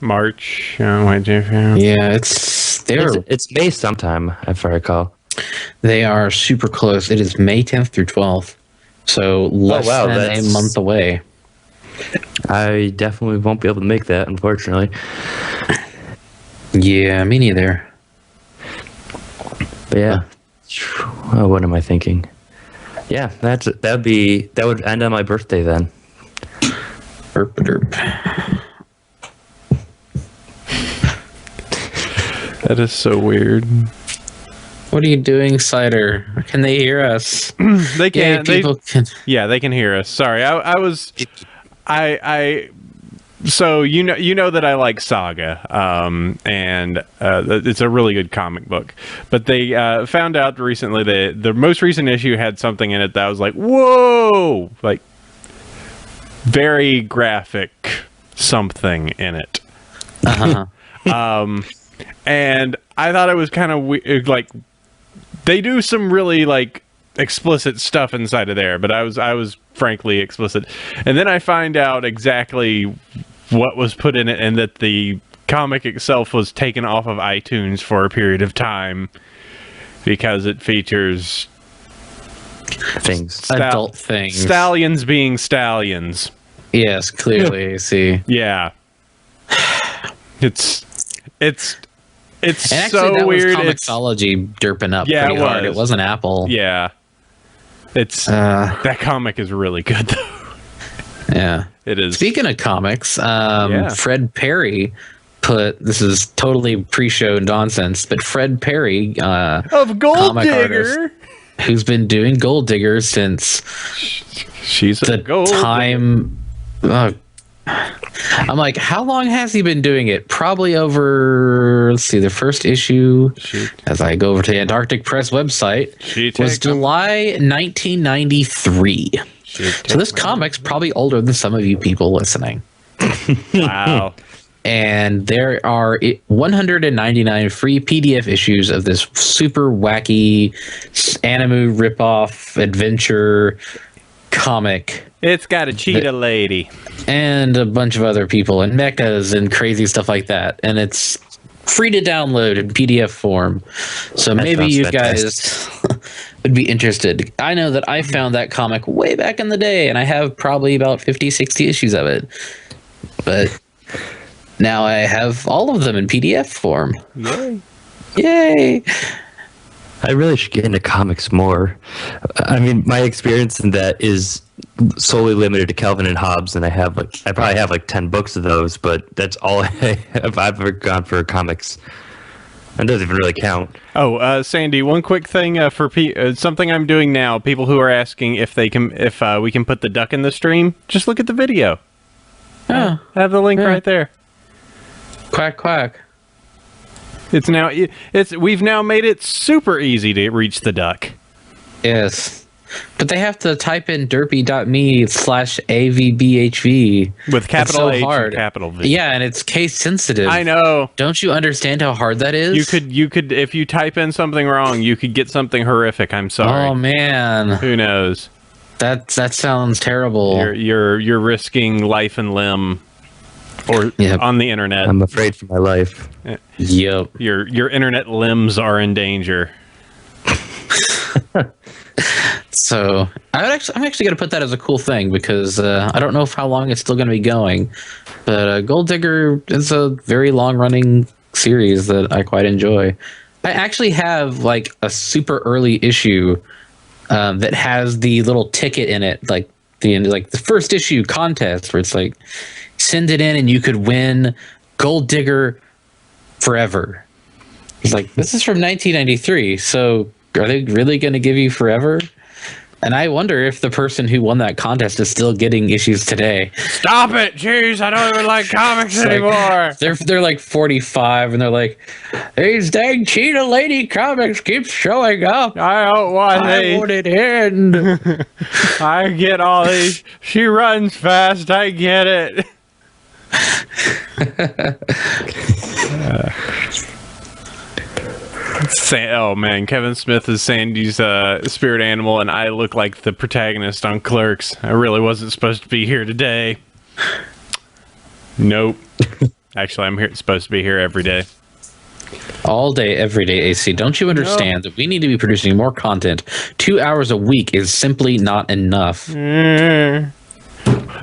March. Yeah, it's May sometime, if I recall. They are super close. It is May 10th through 12th, so less than a month away. I definitely won't be able to make that, unfortunately. Yeah, me neither. But yeah, what am I thinking? Yeah, that would end on my birthday then. Derp. That is so weird. What are you doing, Cider? Can they hear us? They can. Yeah, they can hear us. Sorry, So you know that I like Saga, and it's a really good comic book. But they found out recently that the most recent issue had something in it that was like, whoa, like very graphic something in it. And I thought it was kind of weird. Like, they do some really like explicit stuff inside of there, but I was frankly explicit. And then I find out exactly what was put in it, and that the comic itself was taken off of iTunes for a period of time because it features adult things, stallions being stallions. Yes, clearly. See, yeah, it's and actually, so that weird. Was Comixology derping up pretty hard. It wasn't Apple. Yeah, that comic is really good though. Yeah, it is. Speaking of comics, Fred Perry this is totally pre-show nonsense, but Fred Perry of Gold Digger, who's been doing Gold Digger since she's the time. I'm like, how long has he been doing it? Probably over, let's see, the first issue, as I go over to the Antarctic Press website, was July 1993. So this comic's probably older than some of you people listening. Wow. And there are 199 free PDF issues of this super wacky anime ripoff adventure comic. It's got a cheetah lady. And a bunch of other people and mechas and crazy stuff like that. And it's free to download in PDF form. So maybe you guys would be interested. I know that I found that comic way back in the day, and I have probably about 50, 60 issues of it. But now I have all of them in PDF form. Yay! I really should get into comics more. I mean, my experience in that is solely limited to Calvin and Hobbes, and I probably have like 10 books of those, but that's all I've ever gone for comics. That doesn't even really count. Oh, Sandy, one quick thing for something I'm doing now. People who are asking if we can put the duck in the stream, just look at the video. I have the link right there. Quack quack. We've now made it super easy to reach the duck. Yes. But they have to type in derpy.me/avbhv with capital H and capital V. Yeah, and it's case sensitive. I know. Don't you understand how hard that is? You could if you type in something wrong, you could get something horrific. I'm sorry. Oh man. Who knows? That sounds terrible. You're risking life and limb on the internet. I'm afraid for my life. Yep. Your internet limbs are in danger. So I'm actually going to put that as a cool thing because I don't know how long it's still going to be going, but Gold Digger is a very long running series that I quite enjoy. I actually have like a super early issue that has the little ticket in it, like the first issue contest where it's like send it in and you could win Gold Digger forever. It's like, this is from 1993, so are they really going to give you forever? And I wonder if the person who won that contest is still getting issues today. Stop it! Jeez, I don't even like comics anymore. They're like 45, and they're like, these dang cheetah lady comics keep showing up. I don't want I want it in. I get all these. She runs fast. I get it. Oh man, Kevin Smith is Sandy's spirit animal, and I look like the protagonist on Clerks. I really wasn't supposed to be here today. Nope. Actually, I'm supposed to be here every day. All day, every day, AC. Don't you understand that we need to be producing more content? 2 hours a week is simply not enough. Then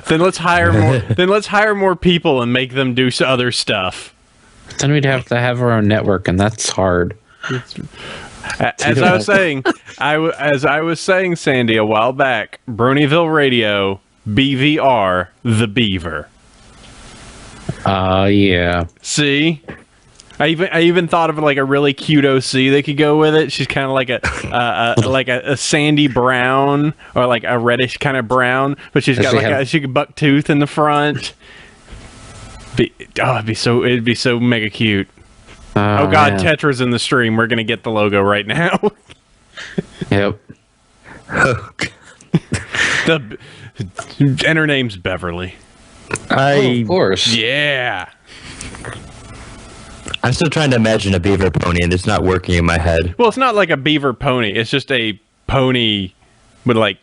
let's hire more. Then let's hire more people and make them do other stuff. Then we'd have to have our own network, and that's hard. As I was saying, as I was saying, Sandy, a while back, Bronyville Radio, BVR, the Beaver. Yeah. See, I even thought of like a really cute OC they could go with it. She's kind of like a sandy brown or like a reddish kind of brown, but she's got she could buck tooth in the front. It'd be so mega cute. Oh God, man. Tetra's in the stream. We're gonna get the logo right now. Yep. And her name's Beverly. Of course. Yeah. I'm still trying to imagine a beaver pony, and it's not working in my head. Well, it's not like a beaver pony. It's just a pony with like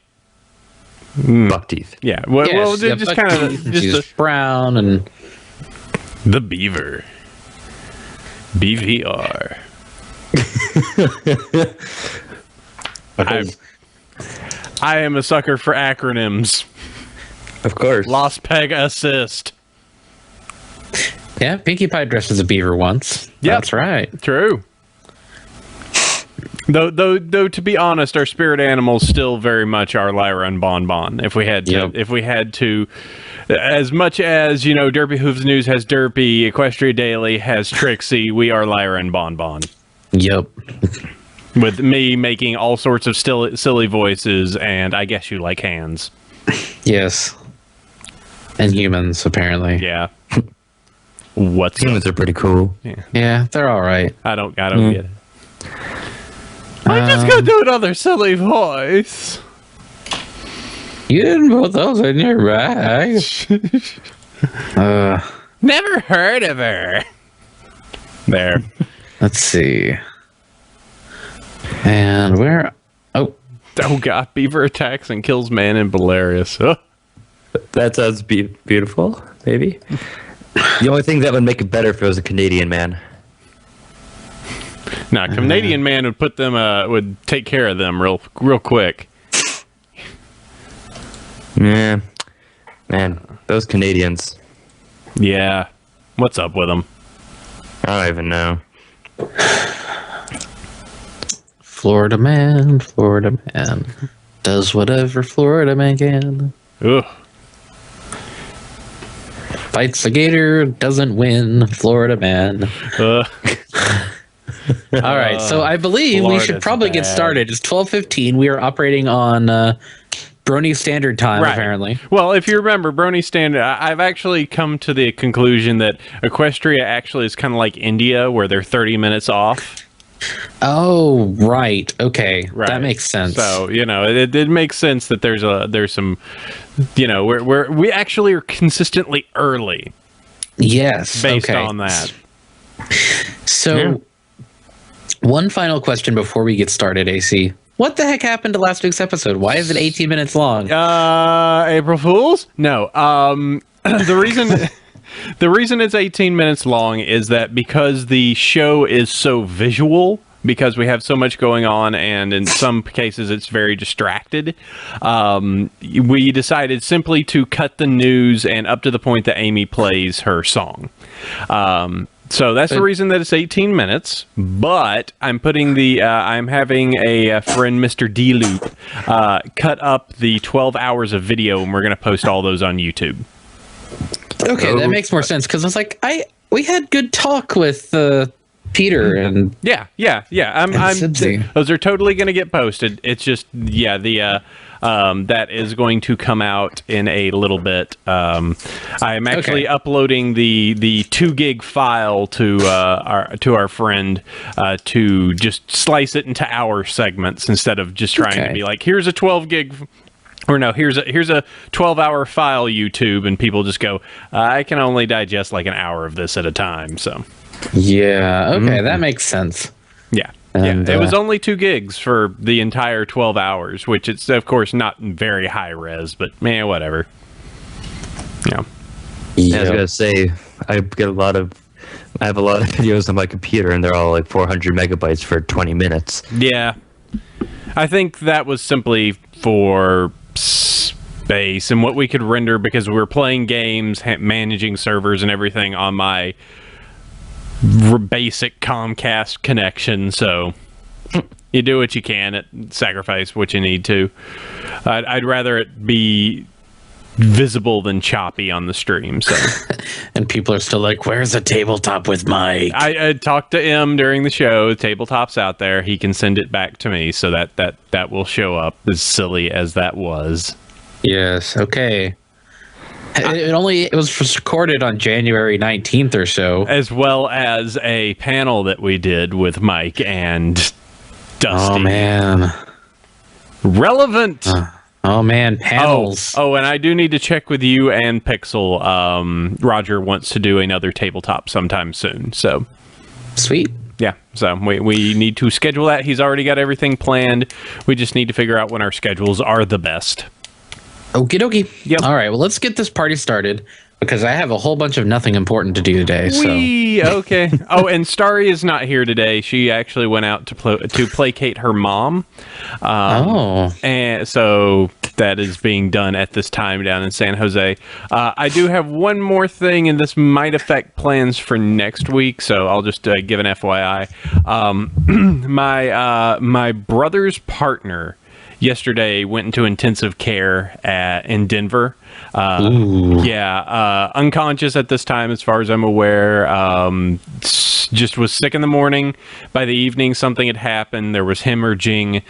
buck teeth. Yeah. Well, just kind of just brown and the Beaver. BVR. I am a sucker for acronyms. Of course. Lost Peg Assist. Yeah, Pinkie Pie dressed as a beaver once. Yep. That's right. True. Though, to be honest, our spirit animals still very much are Lyra and Bon Bon. If we had to, as much as Derpy Hooves News has Derpy, Equestria Daily has Trixie, we are Lyra and Bon Bon. Yep. With me making all sorts of silly voices, and I guess you like hands. Yes. And humans, apparently. Yeah. Humans are pretty cool. Yeah, they're all right. I don't get it. I'm just gonna do another silly voice. You didn't put those in your bag. Never heard of her. There. Let's see. And where? Oh God! Beaver attacks and kills man in Belarius. Oh. That sounds beautiful. Maybe. The only thing that would make it better if it was a Canadian man. Nah, Canadian man would put them. Would take care of them real quick. Yeah, man, those Canadians. Yeah, what's up with them? I don't even know. Florida man does whatever Florida man can. Ugh. Fights the gator, doesn't win. Florida man. All right, so I believe we should probably get started. It's 12:15. We are operating on Brony Standard Time, apparently. Well, if you remember, Brony Standard, I've actually come to the conclusion that Equestria actually is kind of like India, where they're 30 minutes off. Oh, right. Okay, that makes sense. So it makes sense that there's some, we actually are consistently early. Yes, based on that. So, one final question before we get started, AC. What the heck happened to last week's episode? Why is it 18 minutes long? April Fools? No. The reason it's 18 minutes long is that because the show is so visual, because we have so much going on, and in some cases it's very distracted, we decided simply to cut the news and up to the point that Amy plays her song. So that's the reason that it's 18 minutes, but I'm putting I'm having a friend, Mr. D-Loop, cut up the 12 hours of video, and we're going to post all those on YouTube. Okay, that makes more sense, because I was like, we had good talk with Peter and yeah. Those are totally going to get posted. It's just that is going to come out in a little bit. I am actually uploading the 2 gig file to our friend to just slice it into hour segments instead of just trying to be like, here's a 12 gig. Or no, here's a 12-hour file, YouTube, and people just go, I can only digest like an hour of this at a time. So, that makes sense. And, it was only 2 gigs for the entire 12 hours, which it's of course not very high res, but man, whatever. Yeah, I was gonna say I have a lot of videos on my computer, and they're all like 400 megabytes for 20 minutes. Yeah. I think that was simply for space and what we could render because we were playing games, managing servers and everything on my basic Comcast connection. So you do what you can, sacrifice what you need to. I'd rather it be visible than choppy on the stream. So, and people are still like, "Where's the tabletop with Mike?" I talked to M during the show. Tabletop's out there. He can send it back to me, so that will show up. As silly as that was. Yes. Okay. It was recorded on January 19th or so, as well as a panel that we did with Mike and Dusty. Oh man, relevant. Oh man, panels. Oh, and I do need to check with you and Pixel. Roger wants to do another tabletop sometime soon. So sweet. Yeah, so we need to schedule that. He's already got everything planned. We just need to figure out when our schedules are the best. Okie dokie. Yep. All right, well, let's get this party started because I have a whole bunch of nothing important to do today. Okay. Oh, and Starry is not here today. She actually went out to placate her mom. And so that is being done at this time down in San Jose. I do have one more thing, and this might affect plans for next week, so I'll just give an FYI. My brother's partner yesterday went into intensive care in Denver. Unconscious at this time as far as I'm aware. Just was sick in the morning. By the evening something had happened. There was hemorrhaging,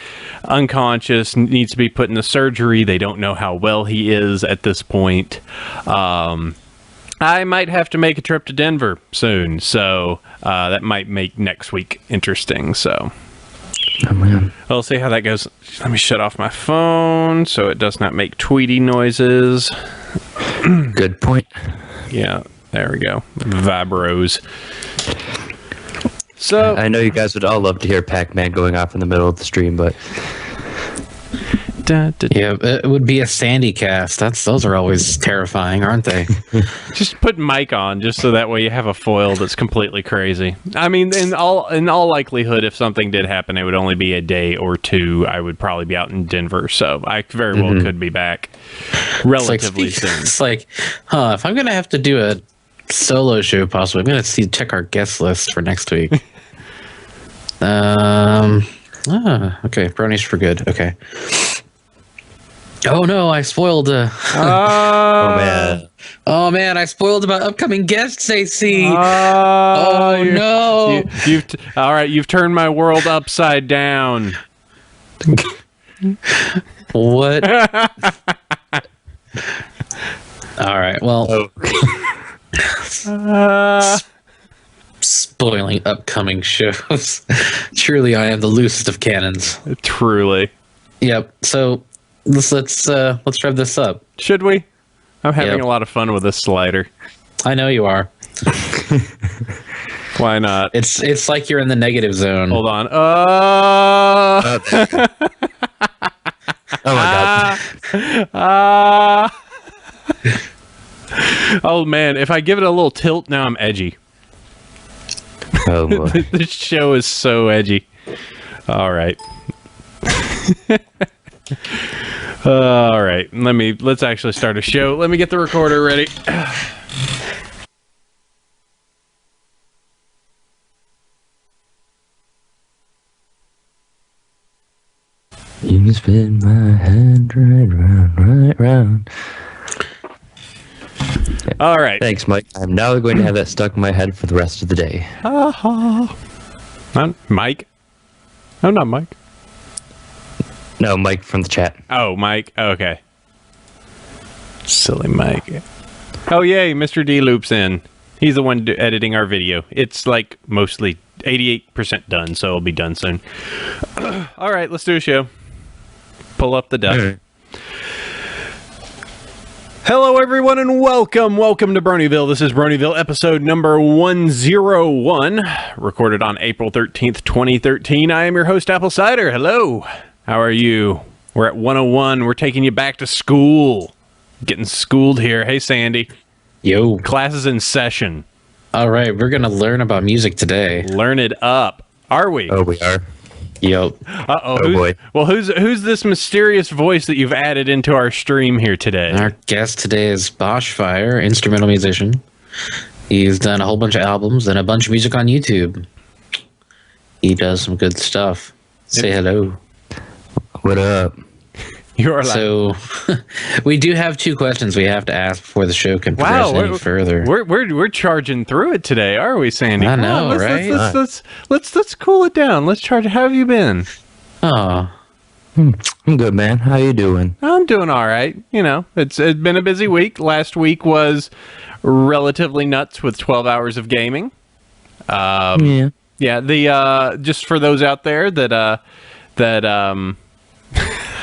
unconscious, needs to be put in the surgery. They don't know how well he is at this point. I might have to make a trip to Denver soon, so that might make next week interesting. So oh man, we'll see how that goes. Let me shut off my phone so it does not make tweety noises. Good point. Yeah, there we go. Vibros. So I know you guys would all love to hear Pac-Man going off in the middle of the stream, but yeah, it would be a Sandy cast. Those are always terrifying, aren't they? just put Mike on, just so that way you have a foil that's completely crazy. I mean, in all likelihood, if something did happen, it would only be a day or two. I would probably be out in Denver, so I very well could be back relatively soon. It's like, if I'm gonna have to do a solo show, possibly, I'm gonna check our guest list for next week. Okay, Brony's for good. Okay. Oh no, I spoiled. Oh man. Oh man, I spoiled about upcoming guests, AC. Oh no. All right, you've turned my world upside down. What? All right, well. Spoiling upcoming shows. Truly, I am the loosest of cannons. Truly. Yep. So let's rev this up. Should we? I'm having a lot of fun with this slider. I know you are. Why not? It's like you're in the negative zone. Hold on. Oh my god. Oh man, if I give it a little tilt, now I'm edgy. Oh boy. This show is so edgy. All right. All right. Let's actually start a show. Let me get the recorder ready. You spin my head right round. All right. Thanks, Mike. I'm now going to have that stuck in my head for the rest of the day. Mike? Oh, not Mike. No, Mike from the chat. Oh, Mike. Okay. Silly Mike. Oh, yay. Mr. D loops in. He's the one editing our video. It's like mostly 88% done, so it'll be done soon. All right, let's do a show. Pull up the deck. Hello, everyone, and welcome to Bronyville. This is Bronyville, episode number 101, recorded on April 13th, 2013. I am your host, Apple Cider. Hello. How are you? We're at 101. We're taking you back to school. Getting schooled here. Hey, Sandy. Yo. Class is in session. All right, we're going to learn about music today. Learn it up. Are we? Oh, we are. Yo. Uh-oh. Oh, boy. Well, who's this mysterious voice that you've added into our stream here today? Our guest today is Baschfire, instrumental musician. He's done a whole bunch of albums and a bunch of music on YouTube. He does some good stuff. Say hello. What up? You are So, we do have 2 questions we have to ask before the show can progress any further. We're charging through it today, are we, Sandy? I know, right? Let's cool it down. Let's charge. How have you been? Oh, I'm good, man. How you doing? I'm doing all right. You know, it's been a busy week. Last week was relatively nuts with 12 hours of gaming. Yeah. Yeah, the just for those out there that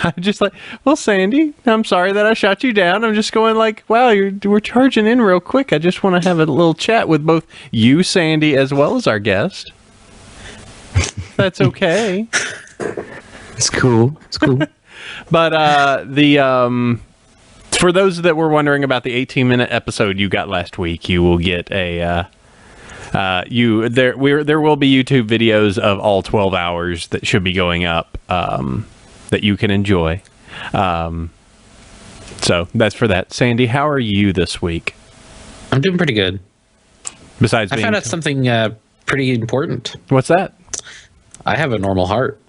I'm just like, well, Sandy, I'm sorry that I shot you down. I'm just going like, wow, we're charging in real quick. I just want to have a little chat with both you, Sandy, as well as our guest. That's okay. It's cool. It's cool. But for those that were wondering about the 18-minute episode you got last week, you will get a there will be YouTube videos of all 12 hours that should be going up that you can enjoy. So that's for that. Sandy, how are you this week? I'm doing pretty good. Besides, I found out something pretty important. What's that? I have a normal heart.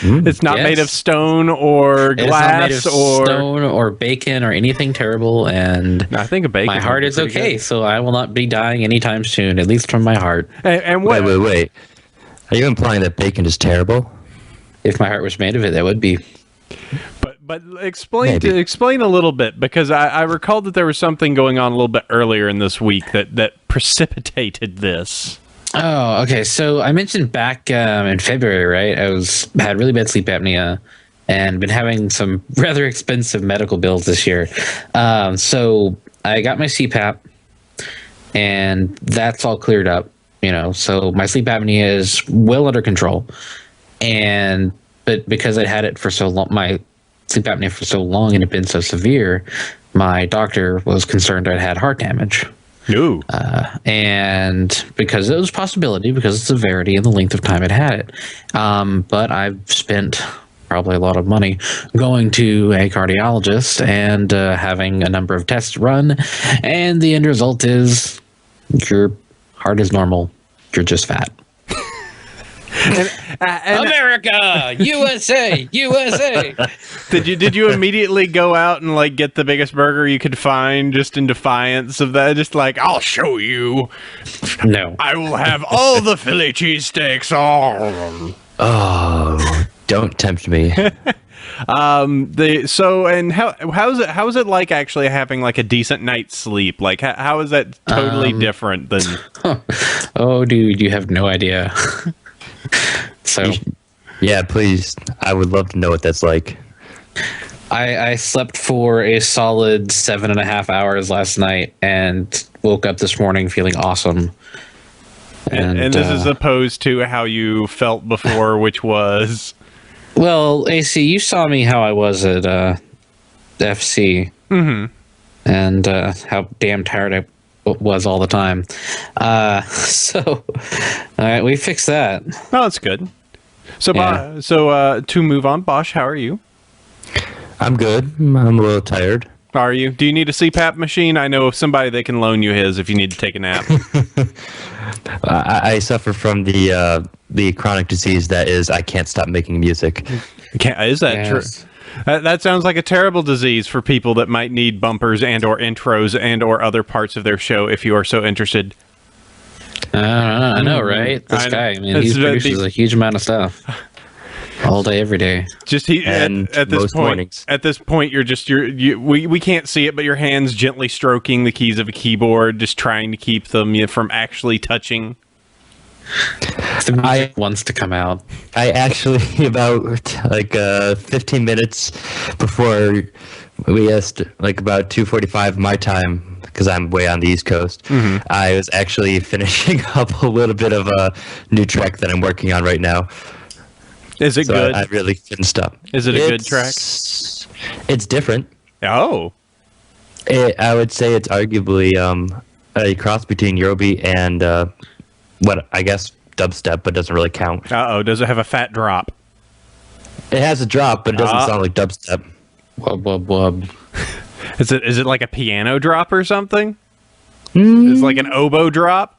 It's not made of stone or glass it's not made of stone or bacon or anything terrible, and I think a bacon. My heart is okay, good. So I will not be dying anytime soon, at least from my heart. And what? Wait. Are you implying that bacon is terrible? If my heart was made of it, that would be. But explain a little bit, because I recalled that there was something going on a little bit earlier in this week that precipitated this. Oh, okay. So I mentioned back in February, right? I had really bad sleep apnea and been having some rather expensive medical bills this year. So I got my CPAP, and that's all cleared up. So my sleep apnea is well under control. But because I'd had it for so long, my sleep apnea for so long, and it had been so severe, my doctor was concerned I'd had heart damage. Ooh. And because it was a possibility, because of the severity and the length of time it had it. But I've spent probably a lot of money going to a cardiologist and having a number of tests run. And the end result is your heart is normal. You're just fat. And America, USA, USA. Did you immediately go out and like get the biggest burger you could find just in defiance of that? Just like, I'll show you. No, I will have all the Philly cheesesteaks. Oh, don't tempt me. How is it like actually having like a decent night's sleep? Like how is that totally different than? Oh, dude, you have no idea. So, yeah, please. I would love to know what that's like. I slept for a solid 7.5 hours last night and woke up this morning feeling awesome. And this is opposed to how you felt before, which was... Well, AC, you saw me how I was at FC. Mm-hmm. And how damn tired I was all the time. So, all right, we fixed that. Oh, that's good. So, Yeah. To move on, Bosch, how are you? I'm good. I'm a little tired. Are you? Do you need a CPAP machine? I know of somebody that can loan you his if you need to take a nap. I suffer from the chronic disease that is I can't stop making music. Is that true? That sounds like a terrible disease for people that might need bumpers and or intros and or other parts of their show if you are so interested. I know, right? This guy, I mean, he produces a huge amount of stuff. All day, every day. Just at this point, mornings. At this point, we can't see it, but your hands gently stroking the keys of a keyboard, just trying to keep them from actually touching. The music wants to come out. I actually about 15 minutes before we asked, like about 2:45 my time, because I'm way on the East Coast. Mm-hmm. I was actually finishing up a little bit of a new track that I'm working on right now. Is it good? I really couldn't stop. Is it a good track? It's different. Oh. I would say it's arguably a cross between Eurobeat and what I guess dubstep, but doesn't really count. Uh-oh, does it have a fat drop? It has a drop, but it doesn't sound like dubstep. Wub wub wub. Is it like a piano drop or something? It's like an oboe drop?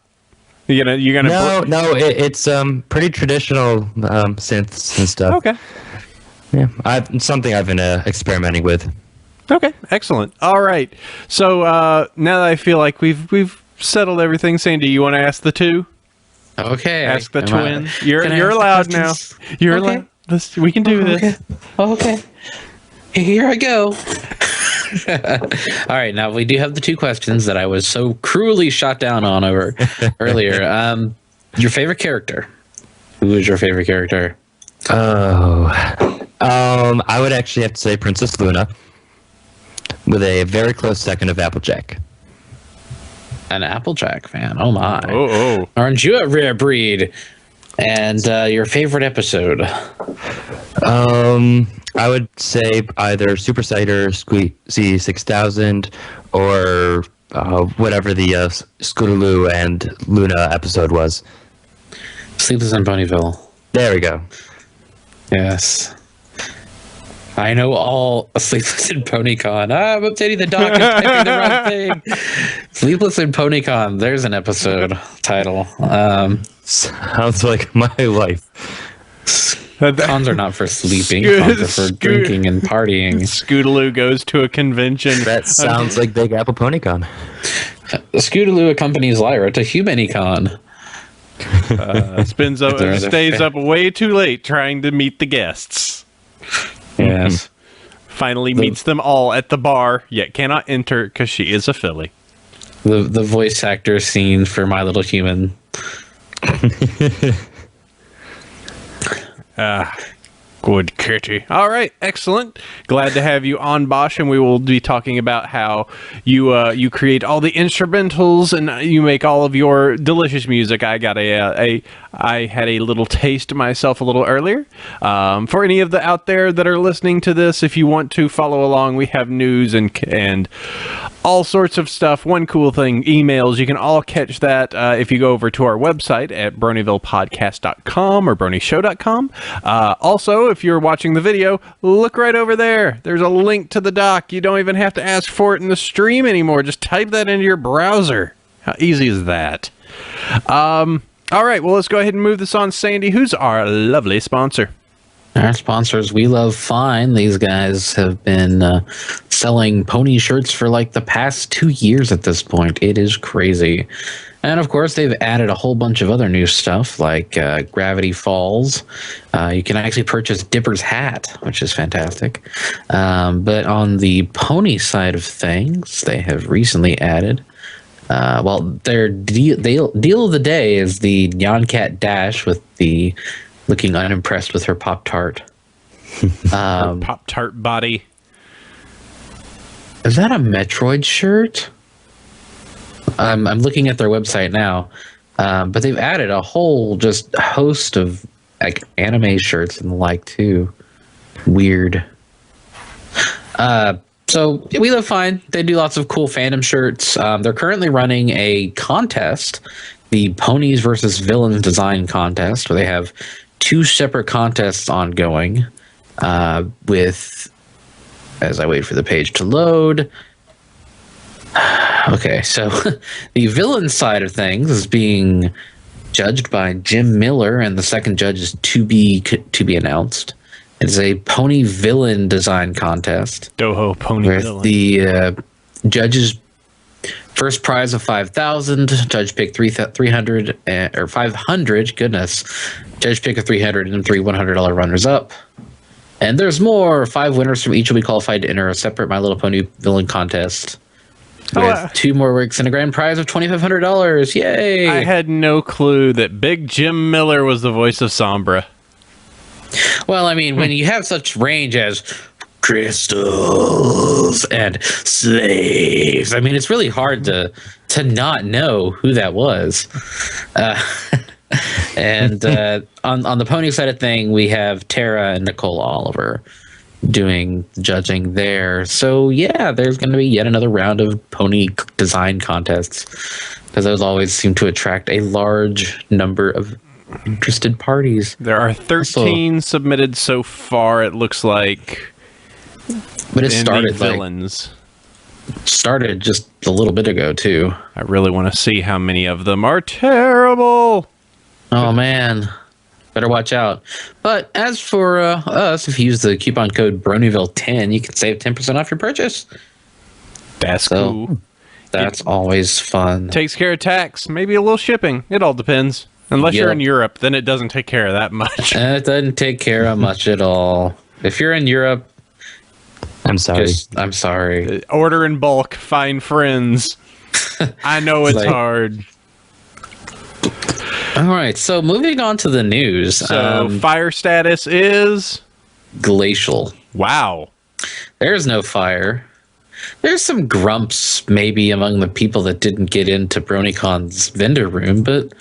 You're gonna No, it's pretty traditional synths and stuff. Okay. Yeah, it's something I've been experimenting with. Okay, excellent. All right. So now that I feel like we've settled everything, Sandy, you want to ask the two? Okay. Ask the twin. Can You're I ask allowed the now. questions? You're Okay. allowed. We can do this. Okay. Here I go. All right, now we do have the two questions that I was so cruelly shot down on earlier. Your favorite character? Who is your favorite character? Oh, I would actually have to say Princess Luna, with a very close second of Applejack. An Applejack fan. Oh my. Oh. Aren't you a rare breed? And your favorite episode? I would say either Super Cider, C6000, or whatever the Scootaloo and Luna episode was. Sleepless in Bronyville. There we go. Yes. I know all Sleepless in PonyCon. I'm updating the doc and typing the wrong thing. Sleepless in PonyCon. There's an episode title. Sounds like my life. Cons are not for sleeping. Cons are for drinking and partying. Scootaloo goes to a convention. That sounds like Big Apple PonyCon. Scootaloo accompanies Lyra to Humanicon. Stays up way too late trying to meet the guests. Yes. Finally meets them all at the bar, yet cannot enter because she is a filly. The voice actor scene for My Little Human. Good kitty. All right, excellent. Glad to have you on, Bosch, and we will be talking about how you create all the instrumentals and you make all of your delicious music. I got I had a little taste myself a little earlier. For any of the out there that are listening to this, if you want to follow along, we have news and all sorts of stuff. One cool thing, emails. You can all catch that if you go over to our website at bronyvillepodcast.com or bronyshow.com. Also, if you're watching the video, look right over there. There's a link to the doc. You don't even have to ask for it in the stream anymore. Just type that into your browser. How easy is that? All right, well, let's go ahead and move this on. Sandy, who's our lovely sponsor? Our sponsors, We Love Fine. These guys have been selling pony shirts for like the past 2 years at this point. It is crazy. And of course, they've added a whole bunch of other new stuff like Gravity Falls. You can actually purchase Dipper's hat, which is fantastic. But on the pony side of things, they have recently added their deal of the day is the Nyan Cat Dash with the looking unimpressed with her Pop-Tart. Pop-Tart body. Is that a Metroid shirt? I'm looking at their website now, but they've added a whole just host of like anime shirts and the like too. Weird. So We Love Fine. They do lots of cool fandom shirts. They're currently running a contest, the Ponies versus Villains Design Contest, where they have 2 separate contests ongoing. With, as I wait for the page to load. Okay, so the villain side of things is being judged by Jim Miller, and the second judge is to be announced. It's a pony villain design contest. Doho pony with villain. The judges first prize of 5,000. Judge pick 300 or 500. Goodness, judge pick of 300 and 3 $100 runners up. And there's more. 5 winners from each will be qualified to enter a separate My Little Pony villain contest. With 2 more weeks and a grand prize of $2,500. Yay! I had no clue that Big Jim Miller was the voice of Sombra. Well, I mean, when you have such range as crystals and slaves, I mean, it's really hard to not know who that was. And on the pony side of thing, we have Tara and Nicole Oliver. doing judging there. So yeah, there's going to be yet another round of pony design contests, because those always seem to attract a large number of interested parties. There are 13 submitted so far, it looks like. But it started started just a little bit ago too. I really want to see how many of them are terrible. Oh man, better watch out. But as for us, if you use the coupon code Bronyville 10, you can save 10% off your purchase. That's cool. That's always fun. Takes care of tax, maybe a little shipping. It all depends. Unless you're in Europe, then it doesn't take care of that much. It doesn't take care of much at all. If you're in Europe, I'm sorry. I'm sorry. Order in bulk, find friends. I know it's hard. All right, so moving on to the news. So fire status is glacial. Wow. There's no fire. There's some grumps maybe among the people that didn't get into BronyCon's vendor room, but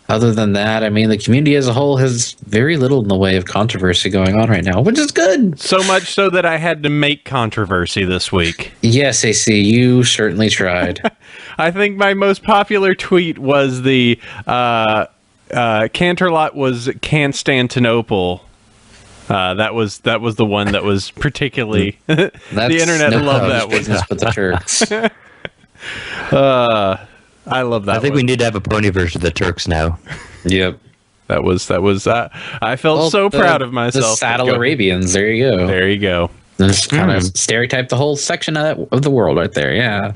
other than that, I mean, the community as a whole has very little in the way of controversy going on right now, which is good. So much so that I had to make controversy this week. Yes, AC, you certainly tried. I think my most popular tweet was the Canterlot was Constantinople. That was the one that was particularly the internet loved that one. Business with the Turks. I love that. I think we need to have a pony version of the Turks now. Yep. That was. I felt so proud of myself. The Saddle Arabians. There you go. There you go. Just kind of stereotype the whole section of the world right there. Yeah.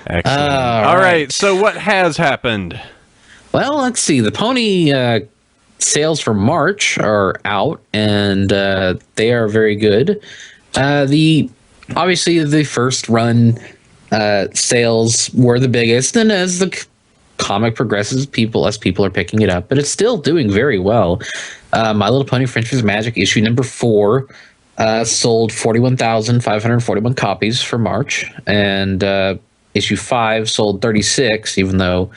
Excellent. All right. So what has happened? Well, let's see. The pony sales for March are out, and they are very good. Obviously the first run sales were the biggest, and as the comic progresses, people are picking it up, but it's still doing very well. My Little Pony Friendship's Magic issue number 4 sold 41,541 copies for March, and issue 5 sold 36, even though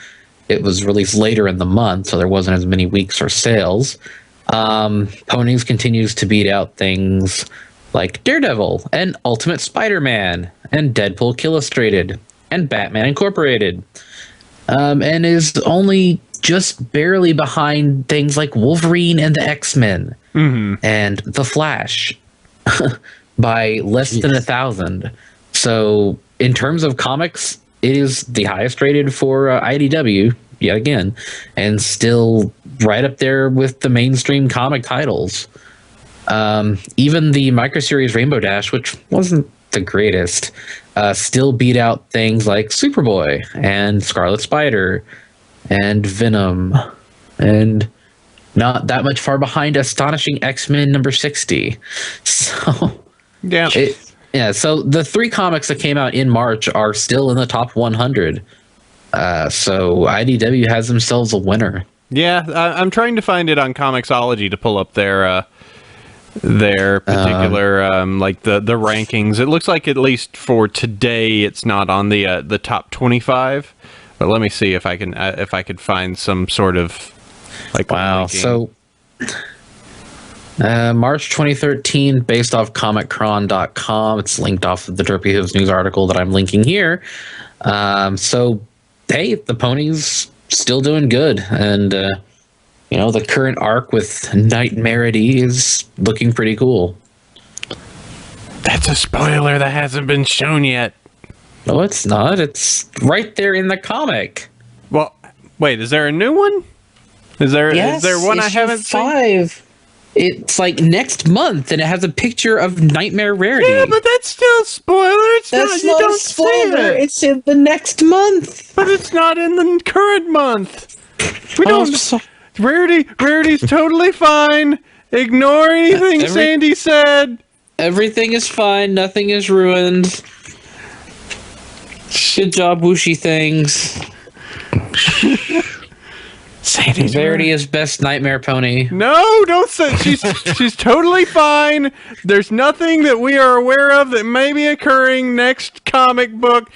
it was released later in the month, so there wasn't as many weeks or sales. Ponies continues to beat out things like Daredevil and Ultimate Spider-Man and Deadpool Illustrated and Batman Incorporated, and is only just barely behind things like Wolverine and the X-Men and The Flash by less than 1,000. So in terms of comics, it is the highest rated for IDW, yet again, and still right up there with the mainstream comic titles. Even the microseries Rainbow Dash, which wasn't the greatest, still beat out things like Superboy and Scarlet Spider and Venom, and not that much far behind Astonishing X-Men number 60. So yeah. So the 3 comics that came out in March are still in the top 100. So IDW has themselves a winner. Yeah, I'm trying to find it on Comixology to pull up their particular like the rankings. It looks like at least for today, it's not on the top 25. But let me see if I could find some sort of like ranking. So. March 2013, based off comiccron.com. It's linked off of the Derpy Hooves news article that I'm linking here. So, hey, the pony's still doing good. And, the current arc with Nightmarity is looking pretty cool. That's a spoiler that hasn't been shown yet. No, it's not. It's right there in the comic. Well, wait, is there a new one? Is there one I haven't seen? 5. It's like next month, and it has a picture of Nightmare Rarity. Yeah, but that's still a spoiler. That's not a spoiler. It's in the next month. But it's not in the current month. We don't. Rarity's totally fine. Ignore anything Sandy said. Everything is fine. Nothing is ruined. Good job, Whooshy Things. Sandy's Rarity is best Nightmare Pony. No, don't say she's totally fine. There's nothing that we are aware of that may be occurring next comic book.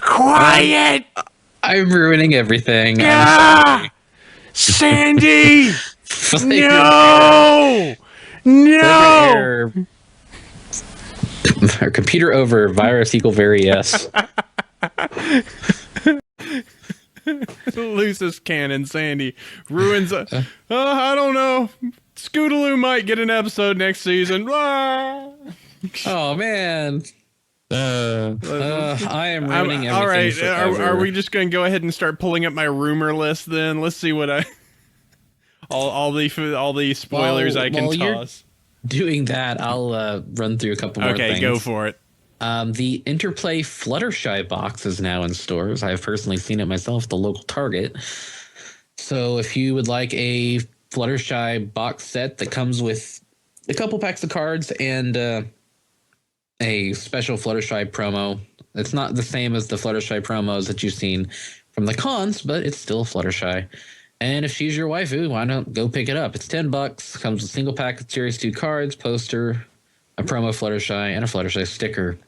Quiet. I'm ruining everything. Yeah. Sandy. No. No. Error. Computer over. Virus equal very yes. Lucis Cannon Sandy ruins. I don't know. Scootaloo might get an episode next season. Ah! Oh man. I am ruining everything. All right, forever. are we just going to go ahead and start pulling up my rumor list then? Let's see what I all the spoilers I can toss. Doing that, I'll run through a couple more things. Okay, go for it. The Interplay Fluttershy box is now in stores. I have personally seen it myself at the local Target. So if you would like a Fluttershy box set that comes with a couple packs of cards and a special Fluttershy promo, it's not the same as the Fluttershy promos that you've seen from the cons, but it's still Fluttershy. And if she's your waifu, why not go pick it up? It's $10. Comes with a single pack of Series 2 cards, poster, a promo Fluttershy, and a Fluttershy sticker.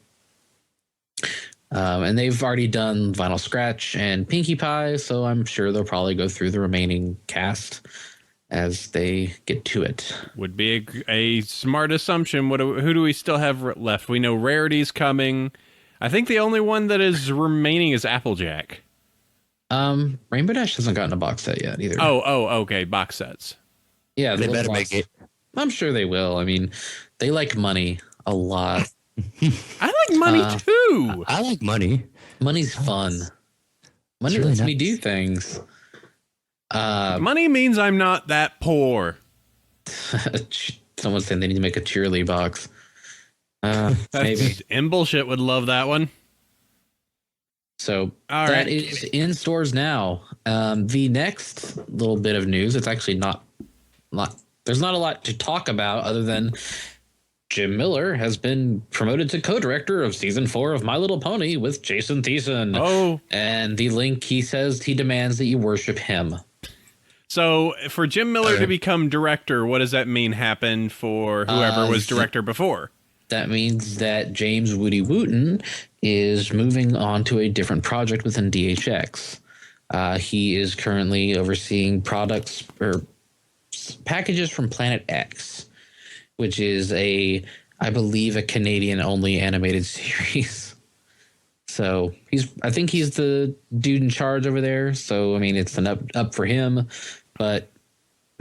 And they've already done Vinyl Scratch and Pinkie Pie, so I'm sure they'll probably go through the remaining cast as they get to it. Would be a smart assumption. Who do we still have left? We know Rarity's coming. I think the only one that is remaining is Applejack. Rainbow Dash hasn't gotten a box set yet either. Okay, box sets. Yeah, they better make it. I'm sure they will. I mean, they like money a lot. I like money too. I like money. Money's fun. Money really lets me nice. do things. Money means I'm not that poor. Someone's saying they need to make a cheerly box. Maybe. Bullshit would love that one. So All that right. is in stores now. The next little bit of news, it's actually not there's not a lot to talk about other than Jim Miller has been promoted to co-director of season 4 of My Little Pony with Jason Thiessen. Oh. And the link, he says he demands that you worship him. So for Jim Miller to become director, what does that mean happened for whoever was director before? That means that James Woody Wooten is moving on to a different project within DHX. He is currently overseeing products or packages from Planet X, which is I believe, a Canadian-only animated series. So I think he's the dude in charge over there. So I mean, it's an up for him, but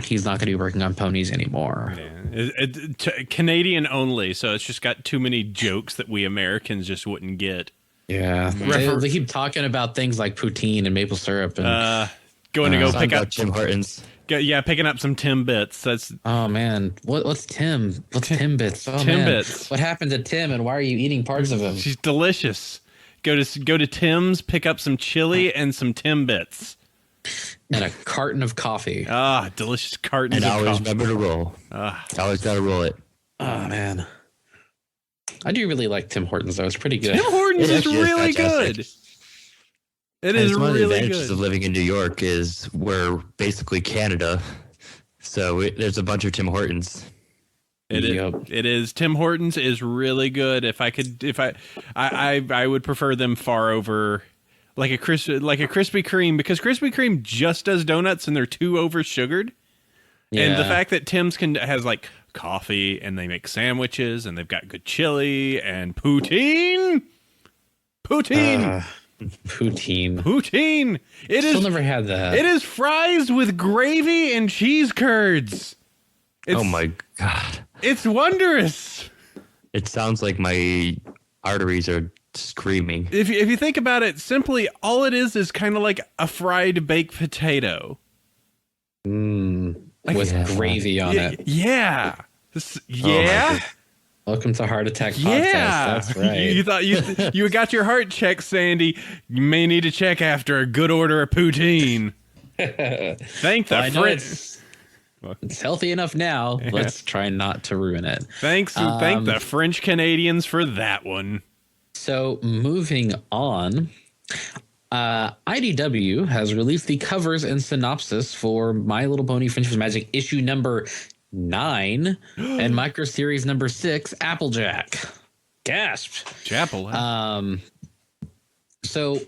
he's not going to be working on ponies anymore. Yeah. Canadian only, so it's just got too many jokes that we Americans just wouldn't get. Yeah, they keep talking about things like poutine and maple syrup and going to go pick up Tim Hortons. Picking up some Timbits. That's man, what's Tim? What's Timbits? Oh, Timbits. What happened to Tim, and why are you eating parts of him? She's delicious. Go to Tim's, pick up some chili and some Timbits. And a carton of coffee. Delicious cartons And of always coffee. remember to roll. Always got to roll it. Oh man, I do really like Tim Hortons though. It's pretty good. Tim Hortons is actually is really fantastic. good. It is One of the really advantages good. of living in New York is we're basically Canada, so there's a bunch of Tim Hortons. It is. Tim Hortons is really good. I would prefer them far over like a Krispy Kreme, because Krispy Kreme just does donuts and they're too over sugared. Yeah. And the fact that Tim's has like coffee and they make sandwiches and they've got good chili and poutine. Poutine. It Still is. never had that. It is fries with gravy and cheese curds. Oh my God. It's wondrous. It sounds like my arteries are screaming. If you think about it, simply all it is kind of like a fried baked potato. With gravy on it. Yeah. Yeah. Welcome to Heart Attack Podcast. Yeah. That's right. You thought you got your heart checked, Sandy. You may need to check after a good order of poutine. Thank the I know French. it's healthy enough now. Yeah. Let's try not to ruin it. Thank the French Canadians for that one. So moving on, IDW has released the covers and synopsis for My Little Pony Friendship's Magic issue number 9 and Micro Series number 6, Applejack. Gasp. Chapel. So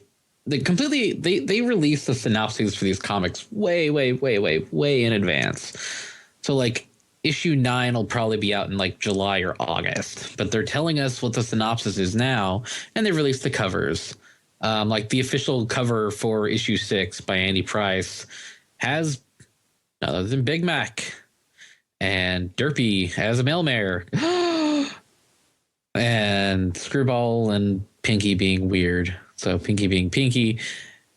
they released the synopses for these comics way in advance. So like issue 9 will probably be out in like July or August, but they're telling us what the synopsis is now, and they released the covers. Like the official cover for issue 6 by Andy Price has none other than Big Mac and Derpy as a mail mare and Screwball and Pinky being weird. So Pinky being Pinky.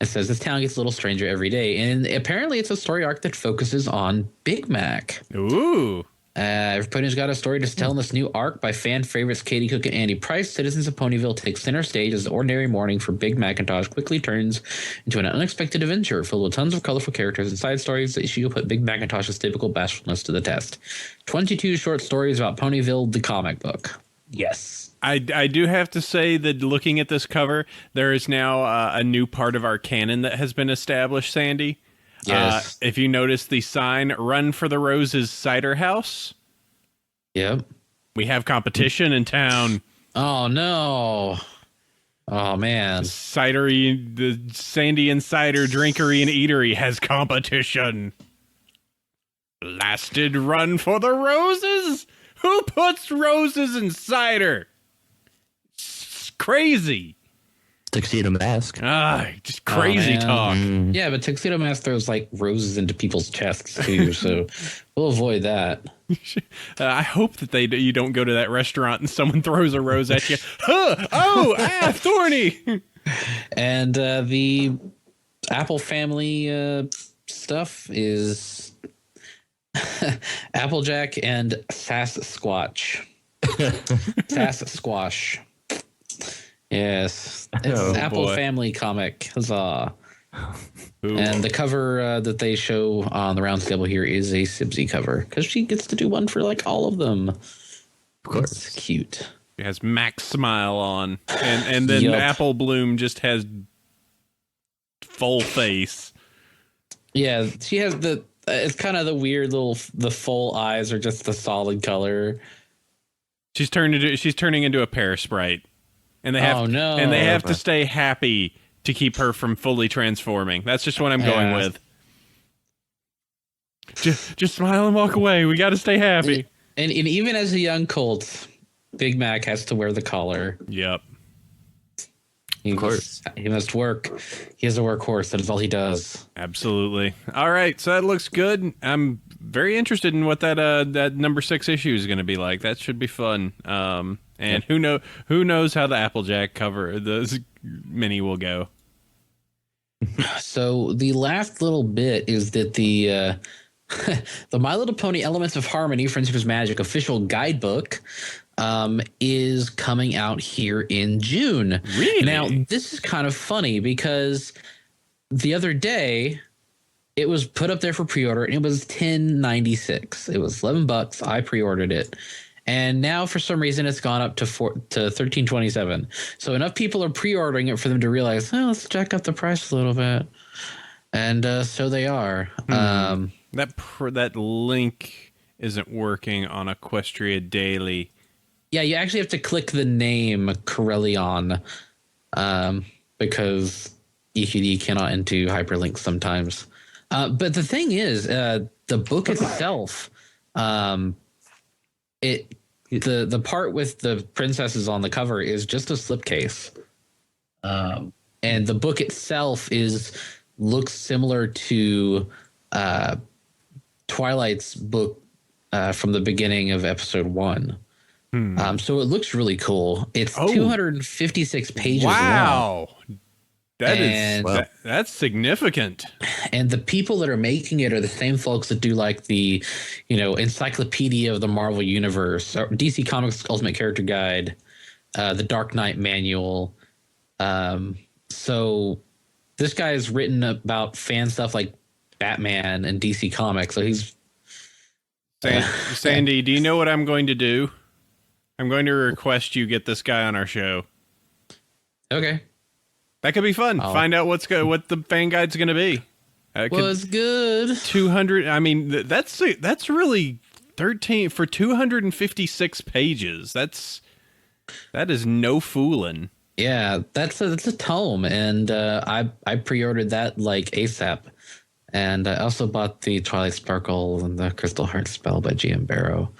It says this town gets a little stranger every day, and apparently it's a story arc that focuses on Big Mac. Ooh. Everybody's got a story to tell in this new arc by fan favorites Katie Cook and Andy Price. Citizens of Ponyville take center stage as the ordinary morning for Big Macintosh quickly turns into an unexpected adventure filled with tons of colorful characters and side stories. The issue will put Big Macintosh's typical bashfulness to the test. 22 short stories about Ponyville, the comic book. Yes. I do have to say that looking at this cover, there is now a new part of our canon that has been established, Sandy. Yes. If you notice the sign, Run for the Roses Cider House. Yep. We have competition in town. Oh, no. Oh, man. The Sandy and Cider Drinkery and Eatery has competition. Blasted Run for the Roses? Who puts roses in cider? It's crazy. Tuxedo Mask. Just crazy talk. Yeah, but Tuxedo Mask throws like roses into people's chests too, so we'll avoid that. I hope that you don't go to that restaurant and someone throws a rose at you. Huh! Oh, thorny. And the Apple family stuff is Applejack and Sasquatch. Sasquatch. Yes, it's an Apple family comic. Huzzah. Ooh. And the cover that they show on the round table here is a Sibsy cover because she gets to do one for like all of them. Of course. It's cute. It has Max Smile on. And then Yup. Apple Bloom just has full face. Yeah, she has it's kind of the weird the full eyes are just the solid color. She's turning into a pear sprite. And they have and they have to stay happy to keep her from fully transforming. That's just what I'm going with. Just smile and walk away. We got to stay happy. And even as a young colt, Big Mac has to wear the collar. Yep. Of course. He must work. He is a workhorse. That is all he does. Absolutely. All right. So that looks good. I'm very interested in what that number 6 issue is going to be like. That should be fun. And who knows how the Applejack cover the mini will go. So the last little bit is that the the My Little Pony Elements of Harmony Friendship is Magic official guidebook is coming out here in June. Really? Now, this is kind of funny because the other day it was put up there for pre-order and it was $10.96. It was $11. I pre-ordered it. And now, for some reason, it's gone up to $13.27. So enough people are pre-ordering it for them to realize, let's jack up the price a little bit. And so they are. That link isn't working on Equestria Daily. Yeah, you actually have to click the name Corellion because EQD cannot into hyperlinks sometimes. But the thing is, the book itself... the part with the princesses on the cover is just a slipcase, and the book itself looks similar to Twilight's book from the beginning of episode 1. So it looks really cool. It's 256 pages long. Wow. That's significant. And the people that are making it are the same folks that do like the, Encyclopedia of the Marvel Universe, or DC Comics Ultimate Character Guide, the Dark Knight Manual. So this guy has written about fan stuff like Batman and DC Comics. So he's Sandy, do you know what I'm going to do? I'm going to request you get this guy on our show. Okay. That could be fun. Find out what the fan guide's going to be. Was good. 200. I mean, that's really 13 for 256 pages. That is no fooling. Yeah, that's a tome, and I pre-ordered that like ASAP, And I also bought the Twilight Sparkle and the Crystal Heart Spell by G.M. Barrow.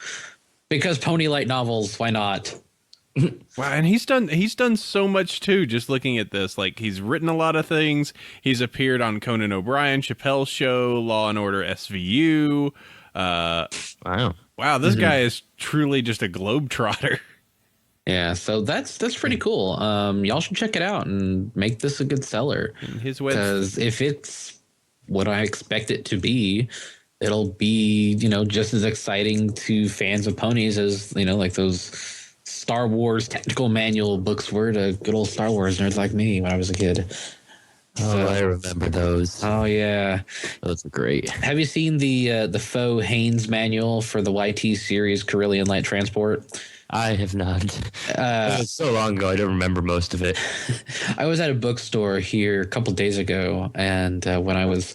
Because Pony Light novels, why not? Wow, and he's done so much too. Just looking at this, like he's written a lot of things. He's appeared on Conan O'Brien, Chappelle's Show, Law and Order SVU. Wow, this guy is truly just a globetrotter. Yeah, so that's pretty cool. Y'all should check it out and make this a good seller. His website, because if it's what I expect it to be, it'll be, just as exciting to fans of ponies as, like those Star Wars technical manual books were to good old Star Wars nerds like me when I was a kid. Oh, I remember those. Oh yeah, those are great. Have you seen the faux Haynes manual for the YT series Carillion Light Transport? I have not. It was so long ago, I don't remember most of it. I was at a bookstore here a couple days ago, and when I was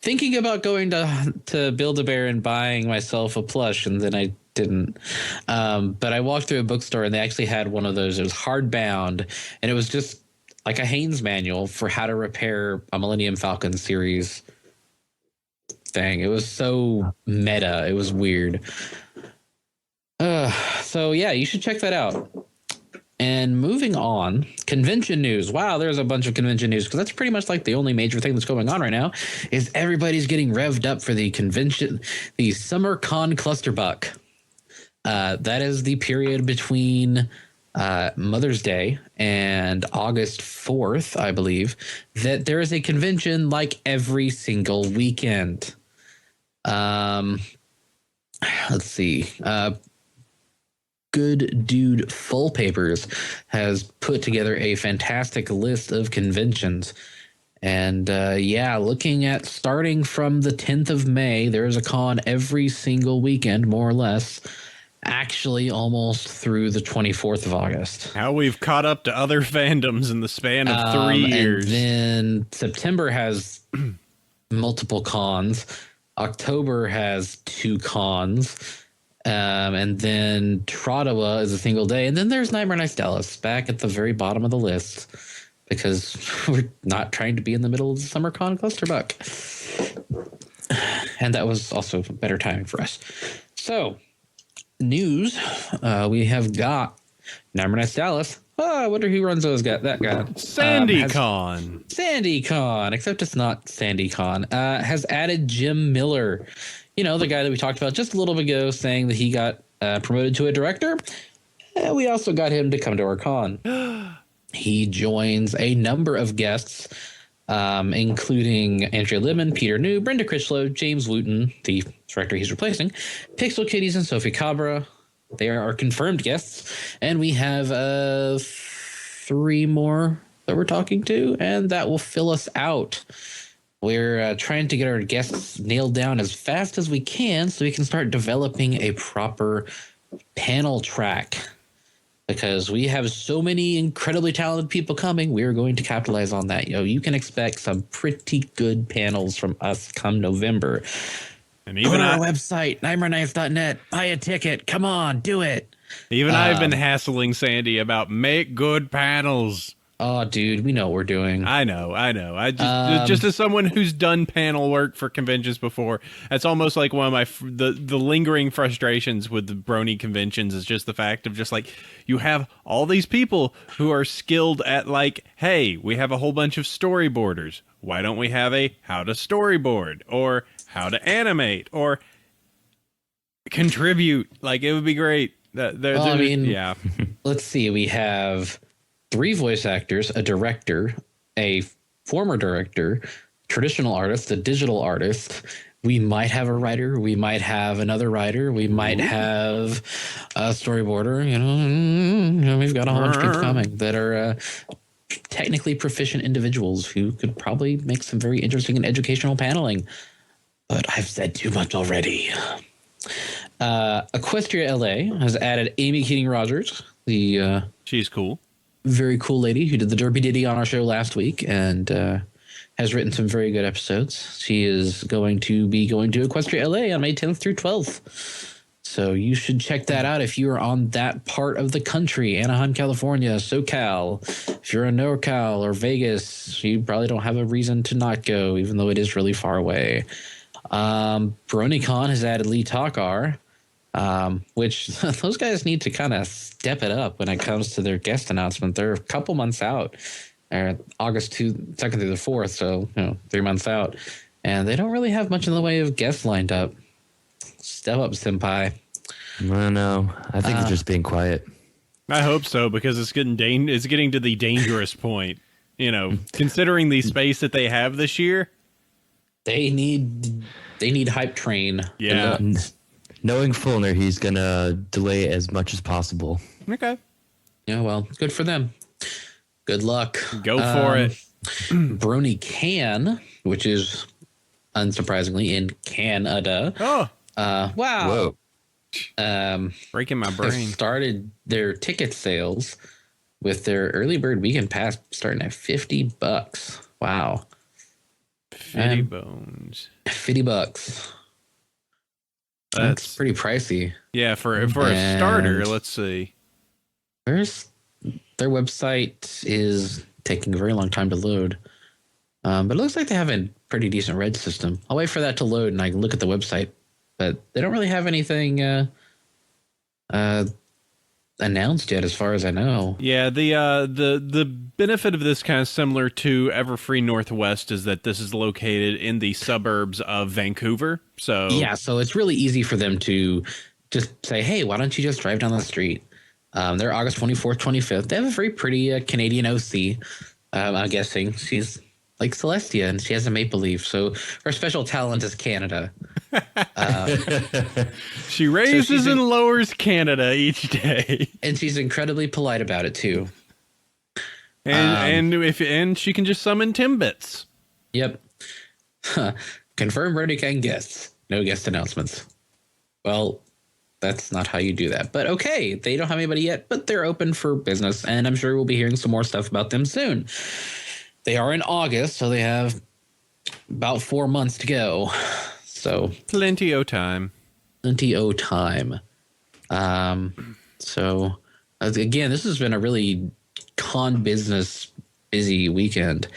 thinking about going to Build-A-Bear and buying myself a plush, and then I didn't. But I walked through a bookstore, and they actually had one of those. It was hardbound, and it was just like a Haynes manual for how to repair a Millennium Falcon series thing. It was so meta. It was weird. So yeah, you should check that out. And moving on, convention news. Wow, there's a bunch of convention news because that's pretty much like the only major thing that's going on right now is everybody's getting revved up for the convention, the Summer Con Clusterbuck. That is the period between Mother's Day and August 4th, I believe, that there is a convention like every single weekend. Let's see. Good Dude Full Papers has put together a fantastic list of conventions. And looking at starting from the 10th of May, there is a con every single weekend, more or less, actually almost through the 24th of August. How we've caught up to other fandoms in the span of 3 years. And then September has multiple cons. October has 2 cons. And then Trottawa is a single day. And then there's Nightmare Nights Dallas back at the very bottom of the list because we're not trying to be in the middle of the Summer Con Clusterbuck. And that was also better timing for us. So, news. We have got Nightmare Nights Dallas. Oh, I wonder who runs those guys. That guy. SandyCon. SandyCon, except it's not SandyCon. Has added Jim Miller. The guy that we talked about just a little bit ago saying that he got promoted to a director. We also got him to come to our con. He joins a number of guests, including Andrea Lemon, Peter New, Brenda Critchlow, James Wooten, the director he's replacing, Pixel Kitties, and Sophie Cabra. They are our confirmed guests. And we have 3 more that we're talking to, and that will fill us out. We're trying to get our guests nailed down as fast as we can so we can start developing a proper panel track. Because we have so many incredibly talented people coming, we're going to capitalize on that. You can expect some pretty good panels from us come November. And even our website, nightmarenights.net, buy a ticket. Come on, do it. Even I've been hassling Sandy about make good panels. Oh, dude, we know what we're doing. I know. I just as someone who's done panel work for conventions before, that's almost like one of my the lingering frustrations with the Brony conventions is just the fact of just like you have all these people who are skilled at like, hey, we have a whole bunch of storyboarders. Why don't we have a how to storyboard or how to animate or contribute? Like it would be great. Yeah. Let's see. We have 3 voice actors, a director, a former director, traditional artist, a digital artist. We might have a writer. We might have another writer. We might have a storyboarder. We've got a whole bunch of people coming that are technically proficient individuals who could probably make some very interesting and educational paneling. But I've said too much already. Equestria LA has added Amy Keating Rogers. She's cool. Very cool lady who did the Derpy Ditty on our show last week and has written some very good episodes. She is going to be going to Equestria LA on May 10th through 12th. So you should check that out if you are on that part of the country, Anaheim, California, SoCal. If you're in NorCal or Vegas, you probably don't have a reason to not go, even though it is really far away. BronyCon has added Lee Takar, which those guys need to kind of step it up when it comes to their guest announcement. They're a couple months out, August 2nd through the 4th, so 3 months out, and they don't really have much in the way of guests lined up. Step up, senpai. No, I think they're just being quiet. I hope so, because it's getting to the dangerous point. Considering the space that they have this year, they need hype train. Yeah. Knowing Fulner, he's gonna delay as much as possible. Okay. Yeah, well, good for them. Good luck. Go for it. Brony Can, which is unsurprisingly in Canada. Oh. Wow. Whoa. Breaking my Have brain. started their ticket sales with their early bird weekend pass starting at $50. Wow. 50 bones. $50. That's pretty pricey. Yeah, for a starter, let's see. Their website is taking a very long time to load. But it looks like they have a pretty decent red system. I'll wait for that to load and I can look at the website. But they don't really have anything announced yet, as far as I know. Yeah, the benefit of this, kind of similar to Everfree Northwest, is that this is located in the suburbs of Vancouver. So so it's really easy for them to just say, "Hey, why don't you just drive down the street?" They're August 24th, 25th. They have a very pretty Canadian OC. I'm guessing she's like Celestia, and she has a maple leaf. So her special talent is Canada. She raises and lowers Canada each day, and she's incredibly polite about it too. And she can just summon Timbits. Yep. Confirm Brony Can guests. No guest announcements. Well, that's not how you do that. But okay, they don't have anybody yet, but they're open for business, and I'm sure we'll be hearing some more stuff about them soon. They are in August, so they have about 4 months to go. So plenty o' time. So again, this has been a really con business busy weekend.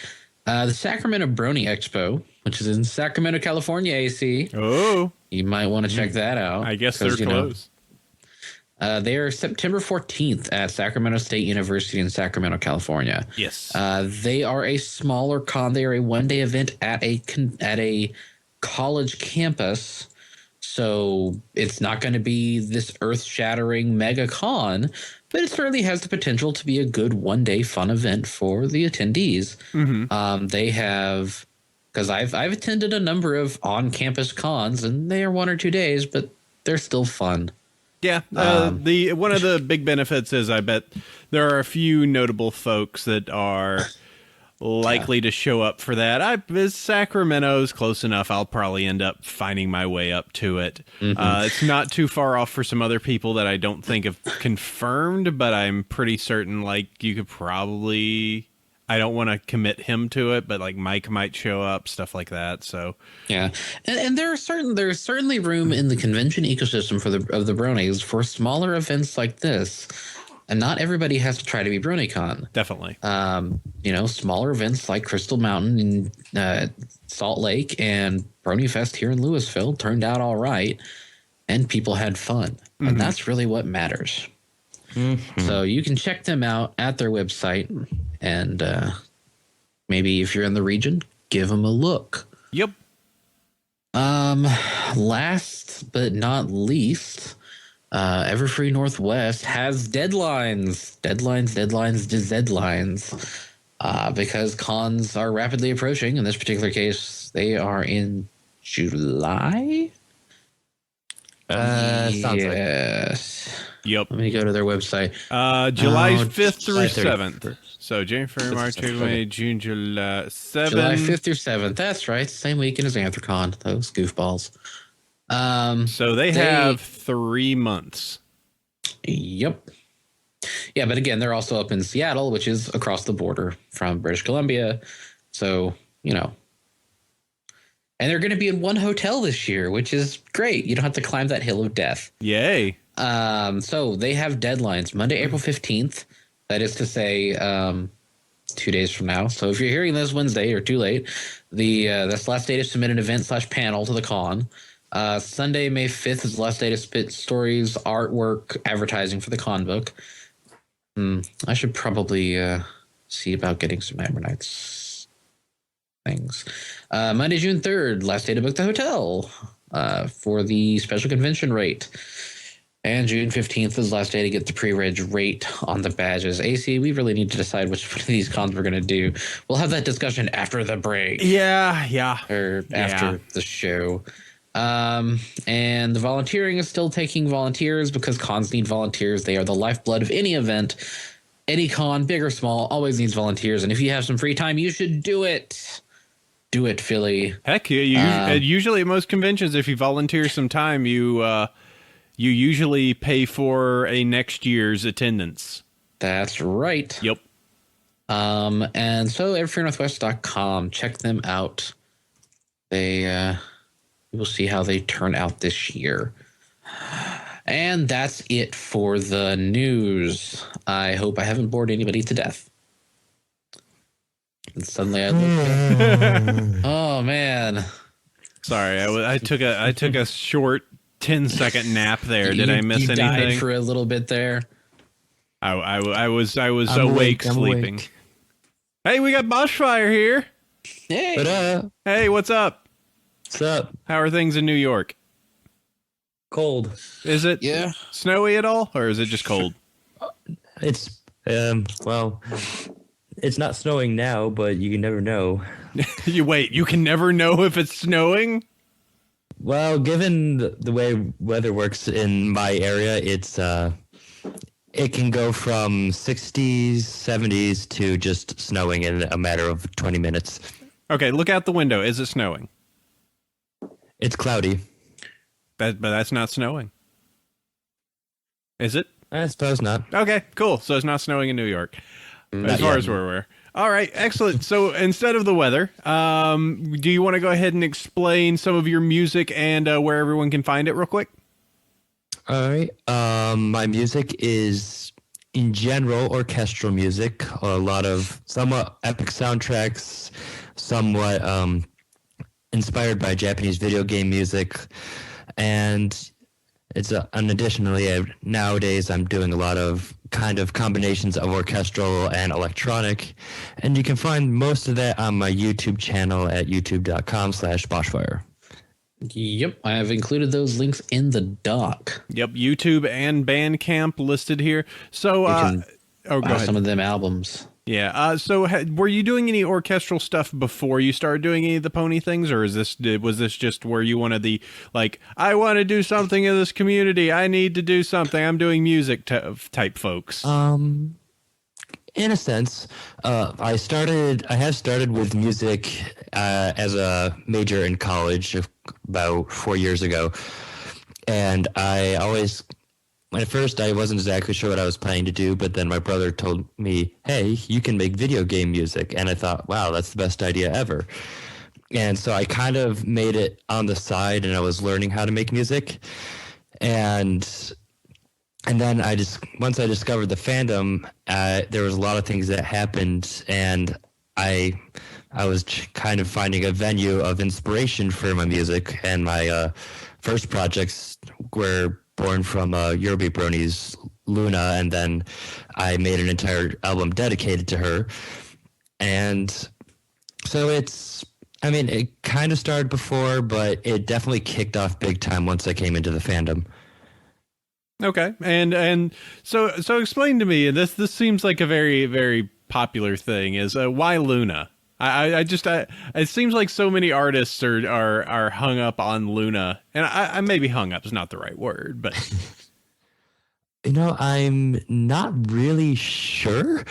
The Sacramento Brony Expo, which is in Sacramento, California, AC. Oh, you might want to check that out. I guess they're close. They are September 14th at Sacramento State University in Sacramento, California. Yes. They are a smaller con. They are a one-day event at a college campus. So it's not going to be this earth-shattering mega con, but it certainly has the potential to be a good one-day fun event for the attendees. Mm-hmm. They have, because I've attended a number of on-campus cons, and they are 1 or 2 days, but they're still fun. Yeah, the one of the big benefits is I bet there are a few notable folks that are likely to show up for that. Sacramento's close enough. I'll probably end up finding my way up to it. Mm-hmm. It's not too far off for some other people that I don't think have confirmed, but I'm pretty certain you could probably. I don't want to commit him to it, but Mike might show up, stuff like that. So yeah, and there's certainly room in the convention ecosystem of the Bronies for smaller events like this. And not everybody has to try to be BronyCon. Definitely. Smaller events like Crystal Mountain in Salt Lake and BronyFest here in Louisville turned out all right, and people had fun. Mm-hmm. And that's really what matters. Mm-hmm. So you can check them out at their website, and maybe if you're in the region, give them a look. Yep. Last but not least, Everfree Northwest has deadlines, because cons are rapidly approaching. In this particular case, they are in July. Sounds like. Yes. Yep. Let me go to their website. July 5th through July 7th. So January, March, April, May, June, July 7th. July 5th through 7th. That's right. Same weekend as Anthrocon. Those goofballs. So they have 3 months. Yep. Yeah, but again, they're also up in Seattle, which is across the border from British Columbia. So, And they're going to be in one hotel this year, which is great. You don't have to climb that hill of death. Yay. So they have deadlines. Monday, April 15th. That is to say, 2 days from now. So if you're hearing this Wednesday or too late, that's the last day to submit an event/panel to the con. Sunday, May 5th is the last day to spit stories, artwork, advertising for the con book. I should probably see about getting some Hammer Knights things. Monday, June 3rd, last day to book the hotel for the special convention rate. And June 15th is the last day to get the pre-reg rate on the badges. AC, we really need to decide which one of these cons we're going to do. We'll have that discussion after the break. Yeah. Or after the show. And the volunteering is still taking volunteers because cons need volunteers. They are the lifeblood of any event. Any con, big or small, always needs volunteers. And if you have some free time, you should do it. Do it, Philly. Heck yeah. Usually at most conventions, if you volunteer some time, you usually pay for a next year's attendance. That's right. Yep. And so everfearnorthwest.com, check them out. They we'll see how they turn out this year. And that's it for the news. I hope I haven't bored anybody to death. And suddenly I looked oh man. Sorry, I took a short 10-second nap there. Did I miss anything? You died for a little bit there. I was awake sleeping. Awake. Hey, we got Baschfire here. Hey. Hey, what's up? What's up? How are things in New York? Cold. Is it snowy at all, or is it just cold? It's well, it's not snowing now, but you can never know. You can never know if it's snowing? Well, given the way weather works in my area, it can go from 60s, 70s to just snowing in a matter of 20 minutes. Okay, look out the window. Is it snowing? It's cloudy. But that's not snowing. Is it? I suppose not. Okay, cool. So it's not snowing in New York. As far as we're aware. All right, excellent. So instead of the weather, do you want to go ahead and explain some of your music and where everyone can find it real quick? All right. My music is, in general, orchestral music. A lot of somewhat epic soundtracks, somewhat inspired by Japanese video game music. And and additionally, nowadays I'm doing a lot of kind of combinations of orchestral and electronic. And you can find most of that on my YouTube channel at youtube.com/Baschfire. Yep, I have included those links in the doc. Yep, YouTube and Bandcamp listed here. So, go ahead. Some of them albums. Yeah. So, were you doing any orchestral stuff before you started doing any of the pony things, or was this just where you wanted I want to do something in this community. I need to do something. I'm doing music type folks. In a sense, I have started with music as a major in college about 4 years ago, and at first, I wasn't exactly sure what I was planning to do, but then my brother told me, hey, you can make video game music. And I thought, wow, that's the best idea ever. And so I kind of made it on the side, and I was learning how to make music. And then once I discovered the fandom, there was a lot of things that happened, and I was kind of finding a venue of inspiration for my music. And my first projects were born from Yoruba Brony's Luna, and then I made an entire album dedicated to her. And so it kind of started before, but it definitely kicked off big time once I came into the fandom. Okay, and so explain to me, this seems like a very, very popular thing, is why Luna? It seems like so many artists are hung up on Luna, and I maybe hung up is not the right word, but I'm not really sure.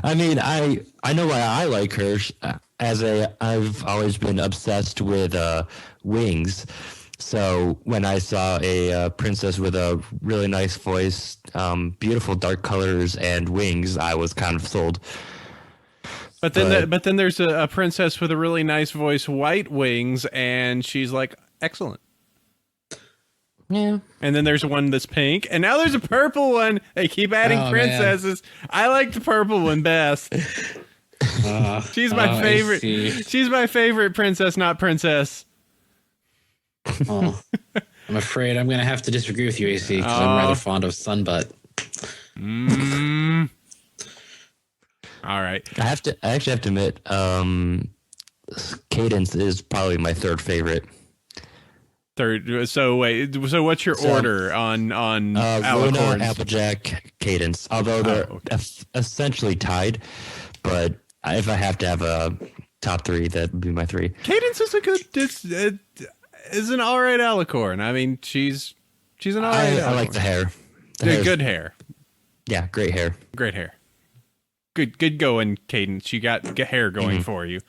I mean, I know why I like her. I've always been obsessed with wings. So when I saw a princess with a really nice voice, beautiful dark colors, and wings, I was kind of sold. But then there's a princess with a really nice voice, White Wings, and she's like excellent. Yeah. And then there's one that's pink, and now there's a purple one. They keep adding princesses. Man. I like the purple one best. She's my favorite. She's my favorite princess, not princess. Oh, I'm afraid I'm going to have to disagree with you, AC, because I'm rather fond of Sunbutt. All right. I actually have to admit, Cadence is probably my third favorite. Third. So wait. So what's your order on Luna, Applejack, Cadence? Although they're essentially tied, but if I have to have a top three, that would be my three. Cadence is a good. Is an all right alicorn. I mean, she's an all right. I like the hair. Good hair. Yeah, great hair. Great hair. Good going, Cadence. You got hair going for you.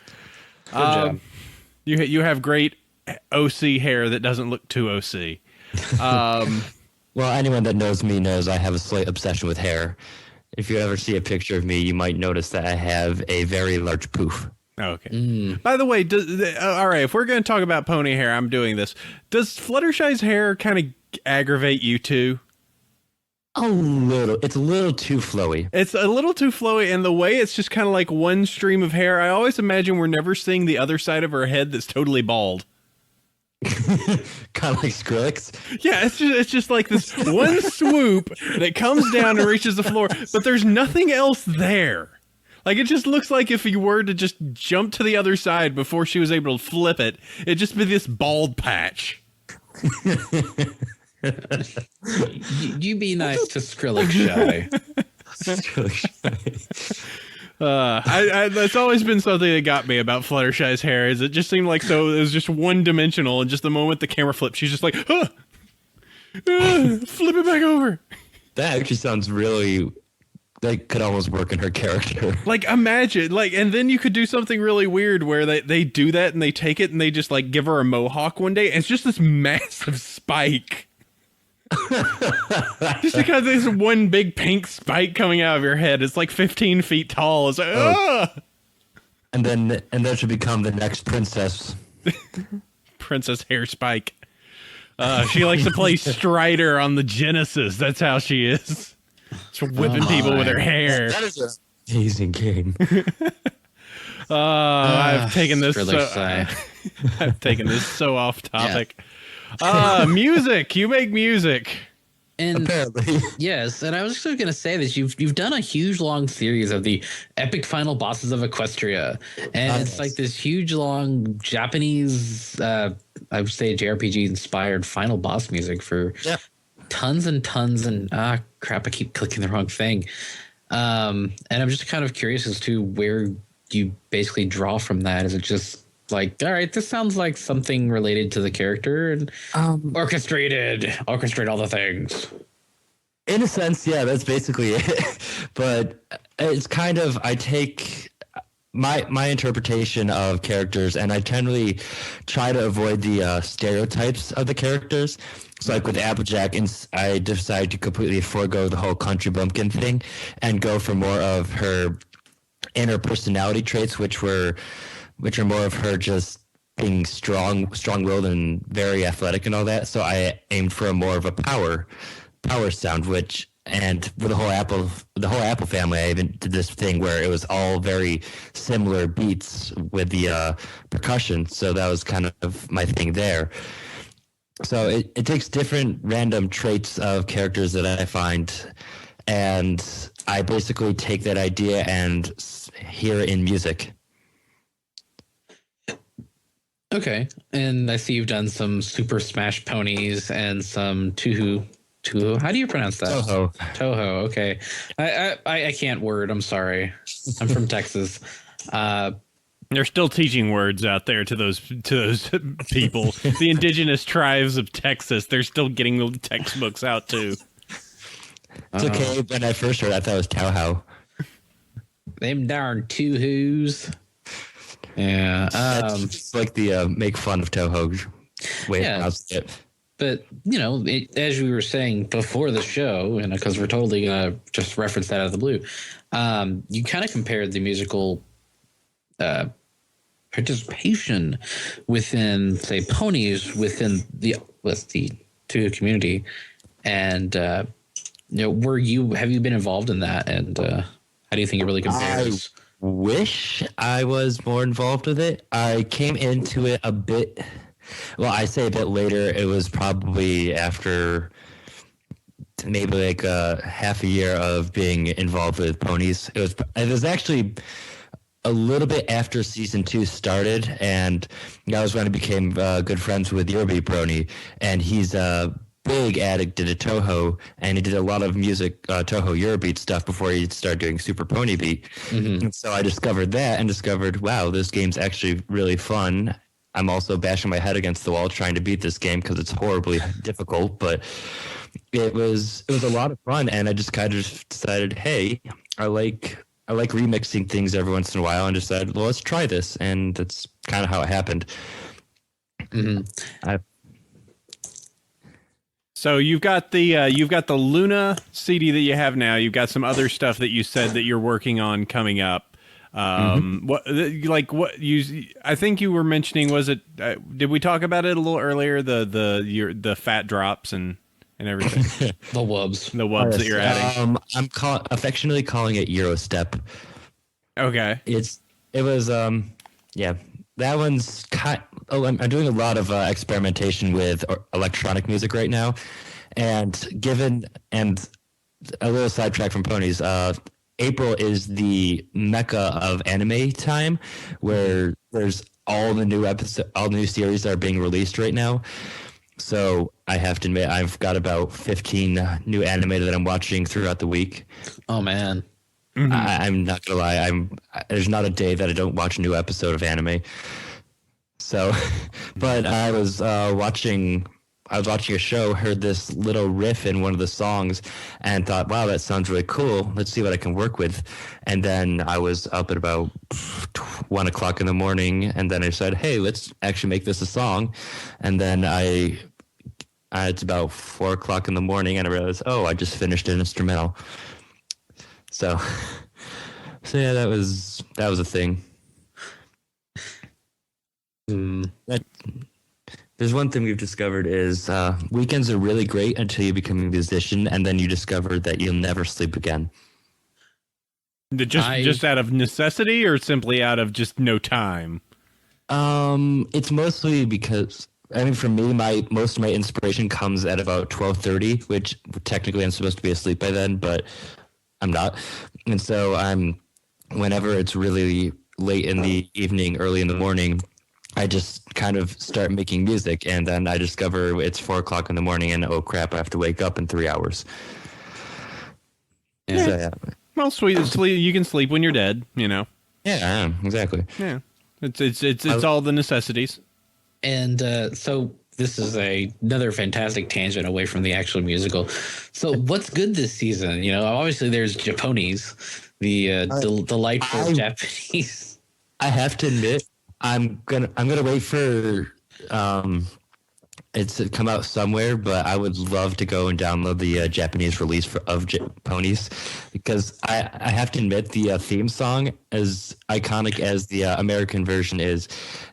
Good job. You have great OC hair that doesn't look too OC. Well, anyone that knows me knows I have a slight obsession with hair. If you ever see a picture of me, you might notice that I have a very large poof. Okay. By the way, all right, if we're going to talk about pony hair, I'm doing this. Does Fluttershy's hair kind of aggravate you too? A little. It's a little too flowy. It's a little too flowy, and the way it's just kind of like one stream of hair, I always imagine we're never seeing the other side of her head that's totally bald. Kind of like Skrillex. Yeah, it's just like this one swoop that comes down and reaches the floor, but there's nothing else there. Like, it just looks like if you were to just jump to the other side before she was able to flip it, it'd just be this bald patch. You be nice to Skrillex Shy. That's always been something that got me about Fluttershy's hair. Is it just seemed like it was just one dimensional, and just the moment the camera flipped, she's just like, flip it back over. That actually sounds really. That could almost work in her character. Like, imagine, and then you could do something really weird where they do that and they take it and they just give her a mohawk one day, and it's just this massive spike. Just because there's one big pink spike coming out of your head. It's like 15 feet tall. It's like, And that should become the next princess. Princess Hair Spike. She likes to play Strider on the Genesis. That's how she is. She's whipping people with her hair. That is an amazing game. I've taken this so off topic. Yeah. Music. You make music. And apparently. Yes, and I was just going to say that you've done a huge long series of the epic final bosses of Equestria, and it's like this huge long Japanese, I would say JRPG inspired final boss music for tons and tons and crap! I keep clicking the wrong thing, and I'm just kind of curious as to where you basically draw from that. Is it just like, all right, this sounds like something related to the character and orchestrate all the things. In a sense, yeah, that's basically it. But it's kind of, I take my interpretation of characters, and I generally try to avoid the stereotypes of the characters. So like with Applejack, I decided to completely forego the whole country bumpkin thing and go for more of her inner personality traits, which are more of her just being strong-willed and very athletic and all that. So I aimed for more of a power sound, and with the whole Apple family, I even did this thing where it was all very similar beats with the percussion. So that was kind of my thing there. So it takes different random traits of characters that I find, and I basically take that idea and hear it in music. Okay, and I see you've done some Super Smash Ponies and some Toho. How do you pronounce that? Toho. Okay, I can't word. I'm sorry. I'm from Texas. They're still teaching words out there to those people, the indigenous tribes of Texas. They're still getting the textbooks out too. It's okay. When I first heard, I thought it was Tauhou. Them darn Tohos. Yeah, it's like the make fun of Toho way of it. But as we were saying before the show, and because we're totally gonna just reference that out of the blue, you kind of compared the musical participation within, say, ponies within with the Tuga community, and have you been involved in that, and how do you think it really compares? I wish I was more involved with it. I came into it a bit. Well, I say a bit later. It was probably after maybe like half a year of being involved with ponies. It was actually a little bit after season 2 started, and that was when I became good friends with Yerby Brony, and he's a big addict to Toho, and he did a lot of music, Toho Eurobeat stuff before he started doing Super Pony Beat. Mm-hmm. And so I discovered that and discovered, wow, this game's actually really fun. I'm also bashing my head against the wall trying to beat this game because it's horribly difficult, but it was a lot of fun, and I just kind of decided, hey, I like remixing things every once in a while, and decided, well, let's try this, and that's kind of how it happened. Mm-hmm. So you've got the Luna CD that you have now. You've got some other stuff that you said that you're working on coming up. I think you were mentioning, was it? Did we talk about it a little earlier? The fat drops and everything. The wubs that you're adding. I'm affectionately calling it Eurostep. Okay. That one's I'm doing a lot of experimentation with electronic music right now, and a little sidetrack from ponies. April is the mecca of anime time, where there's all the new series that are being released right now. So I have to admit, I've got about 15 new anime that I'm watching throughout the week. Oh man. Mm-hmm. I'm not gonna lie. There's not a day that I don't watch a new episode of anime. So, but I was watching a show, heard this little riff in one of the songs, and thought, wow, that sounds really cool. Let's see what I can work with. And then I was up at about 1 o'clock in the morning, and then I said, hey, let's actually make this a song. And then it's about 4 o'clock in the morning, and I realized, oh, I just finished an instrumental. So yeah, that was a thing. There's one thing we've discovered is weekends are really great until you become a musician, and then you discover that you'll never sleep again. Just out of necessity, or simply out of just no time? It's mostly because, I mean, for me, most of my inspiration comes at about 12:30, which technically I'm supposed to be asleep by then, but I'm not. And so whenever it's really late in the evening, early in the morning, I just kind of start making music, and then I discover it's 4 o'clock in the morning, and oh crap, I have to wake up in 3 hours. Yeah. So, yeah. Well, sleep. You can sleep when you're dead, you know. Yeah, exactly. Yeah, it's all the necessities. And so this is another fantastic tangent away from the actual musical. So what's good this season? You know, obviously there's Japonies, the delightful Japanese. I have to admit, I'm gonna wait for it to come out somewhere, but I would love to go and download the Japanese release of Ponies, because I have to admit the theme song, as iconic as the American version is,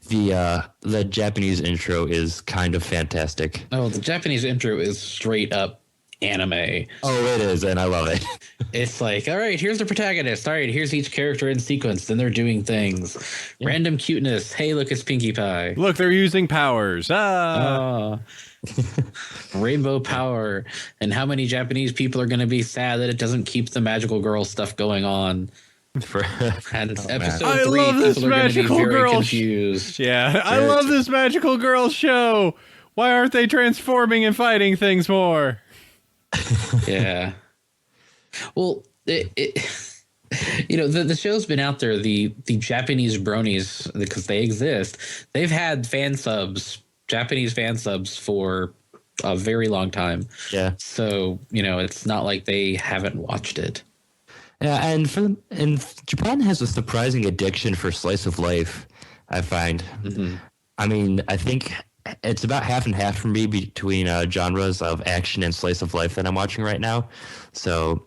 the Japanese intro is kind of fantastic. Oh, the Japanese intro is straight up anime. Oh, it is, and I love it. It's like, all right, here's the protagonist. All right, here's each character in sequence. Then they're doing things. Yeah. Random cuteness. Hey, look, it's Pinkie Pie. Look, they're using powers. Rainbow power. And how many Japanese people are going to be sad that it doesn't keep the magical girl stuff going on? And episode 3, people are going to be very confused. Yeah, I love this magical girl show. Why aren't they transforming and fighting things more? Yeah. Well, the show's been out there. The Japanese bronies, because they exist, they've had Japanese fan subs for a very long time. Yeah. So, it's not like they haven't watched it. Yeah, and Japan has a surprising addiction for slice of life, I find. Mm-hmm. I mean, I think it's about half and half for me between genres of action and slice of life that I'm watching right now. So,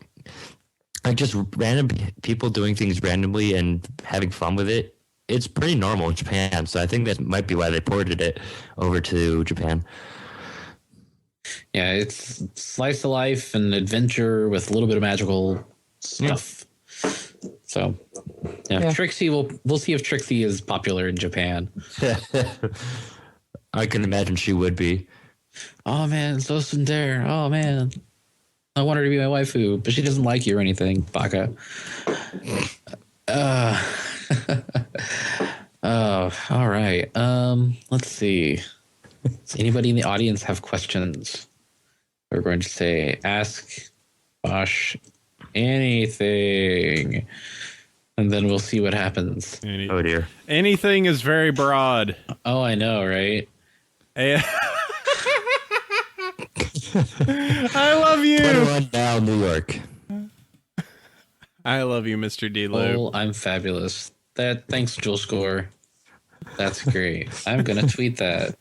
like, just random people doing things randomly and having fun with it it's pretty normal in Japan. So I think that might be why they ported it over to Japan. Yeah, it's slice of life and adventure with a little bit of magical stuff. So, yeah, Trixie. We'll see if Trixie is popular in Japan. I can imagine she would be. Oh man, so Sundar. Oh man, I want her to be my waifu, but she doesn't like you or anything, Baka. Oh, all right. Let's see. Does anybody in the audience have questions? We're going to say, ask Bosch anything, and then we'll see what happens. Oh dear. Anything is very broad. Oh, I know, right? I love you. 21 now, New York. I love you, Mr. D-Loop. Oh, I'm fabulous. Thanks, Jewel Score. That's great. I'm gonna tweet that.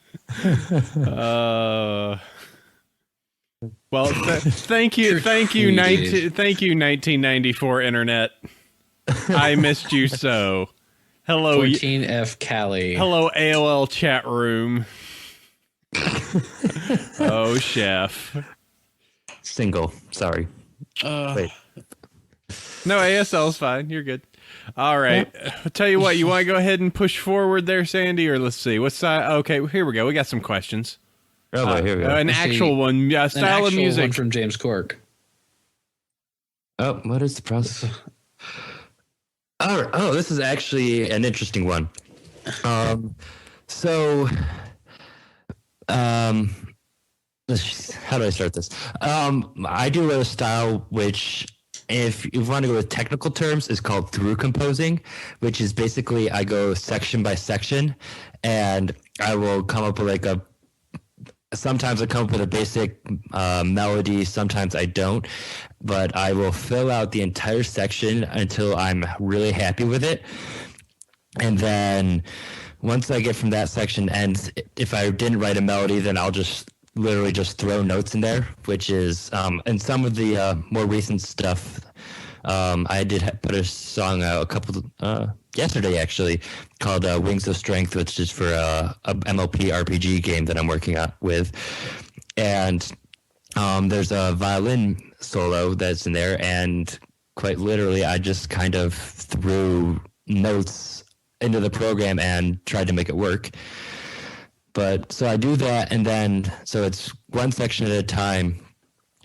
Well, thank you, 1994 internet. I missed you so. Hello, 14F Cali. Hello, AOL chat room. Oh, chef. Single. Sorry. Wait. No, ASL's fine. You're good. All right. I'll tell you what. You want to go ahead and push forward there, Sandy, or let's see. What's okay? Here we go. We got some questions. Oh, here we go. An actual one. Style of music one from James Cork. Oh, what is the process? Oh, this is actually an interesting one. How do I start this? I do a style which, if you want to go with technical terms, is called through composing, which is basically I go section by section, and I will come up with sometimes I come up with a basic melody, sometimes I don't, but I will fill out the entire section until I'm really happy with it. And then once I get from that section ends, if I didn't write a melody, then I'll just literally just throw notes in there, which is, and some of the more recent stuff, I did put a song out yesterday actually, called Wings of Strength, which is for a MLP RPG game that I'm working with. And there's a violin solo that's in there, and quite literally I just kind of threw notes into the program and tried to make it work. But so I do that, and then so it's one section at a time,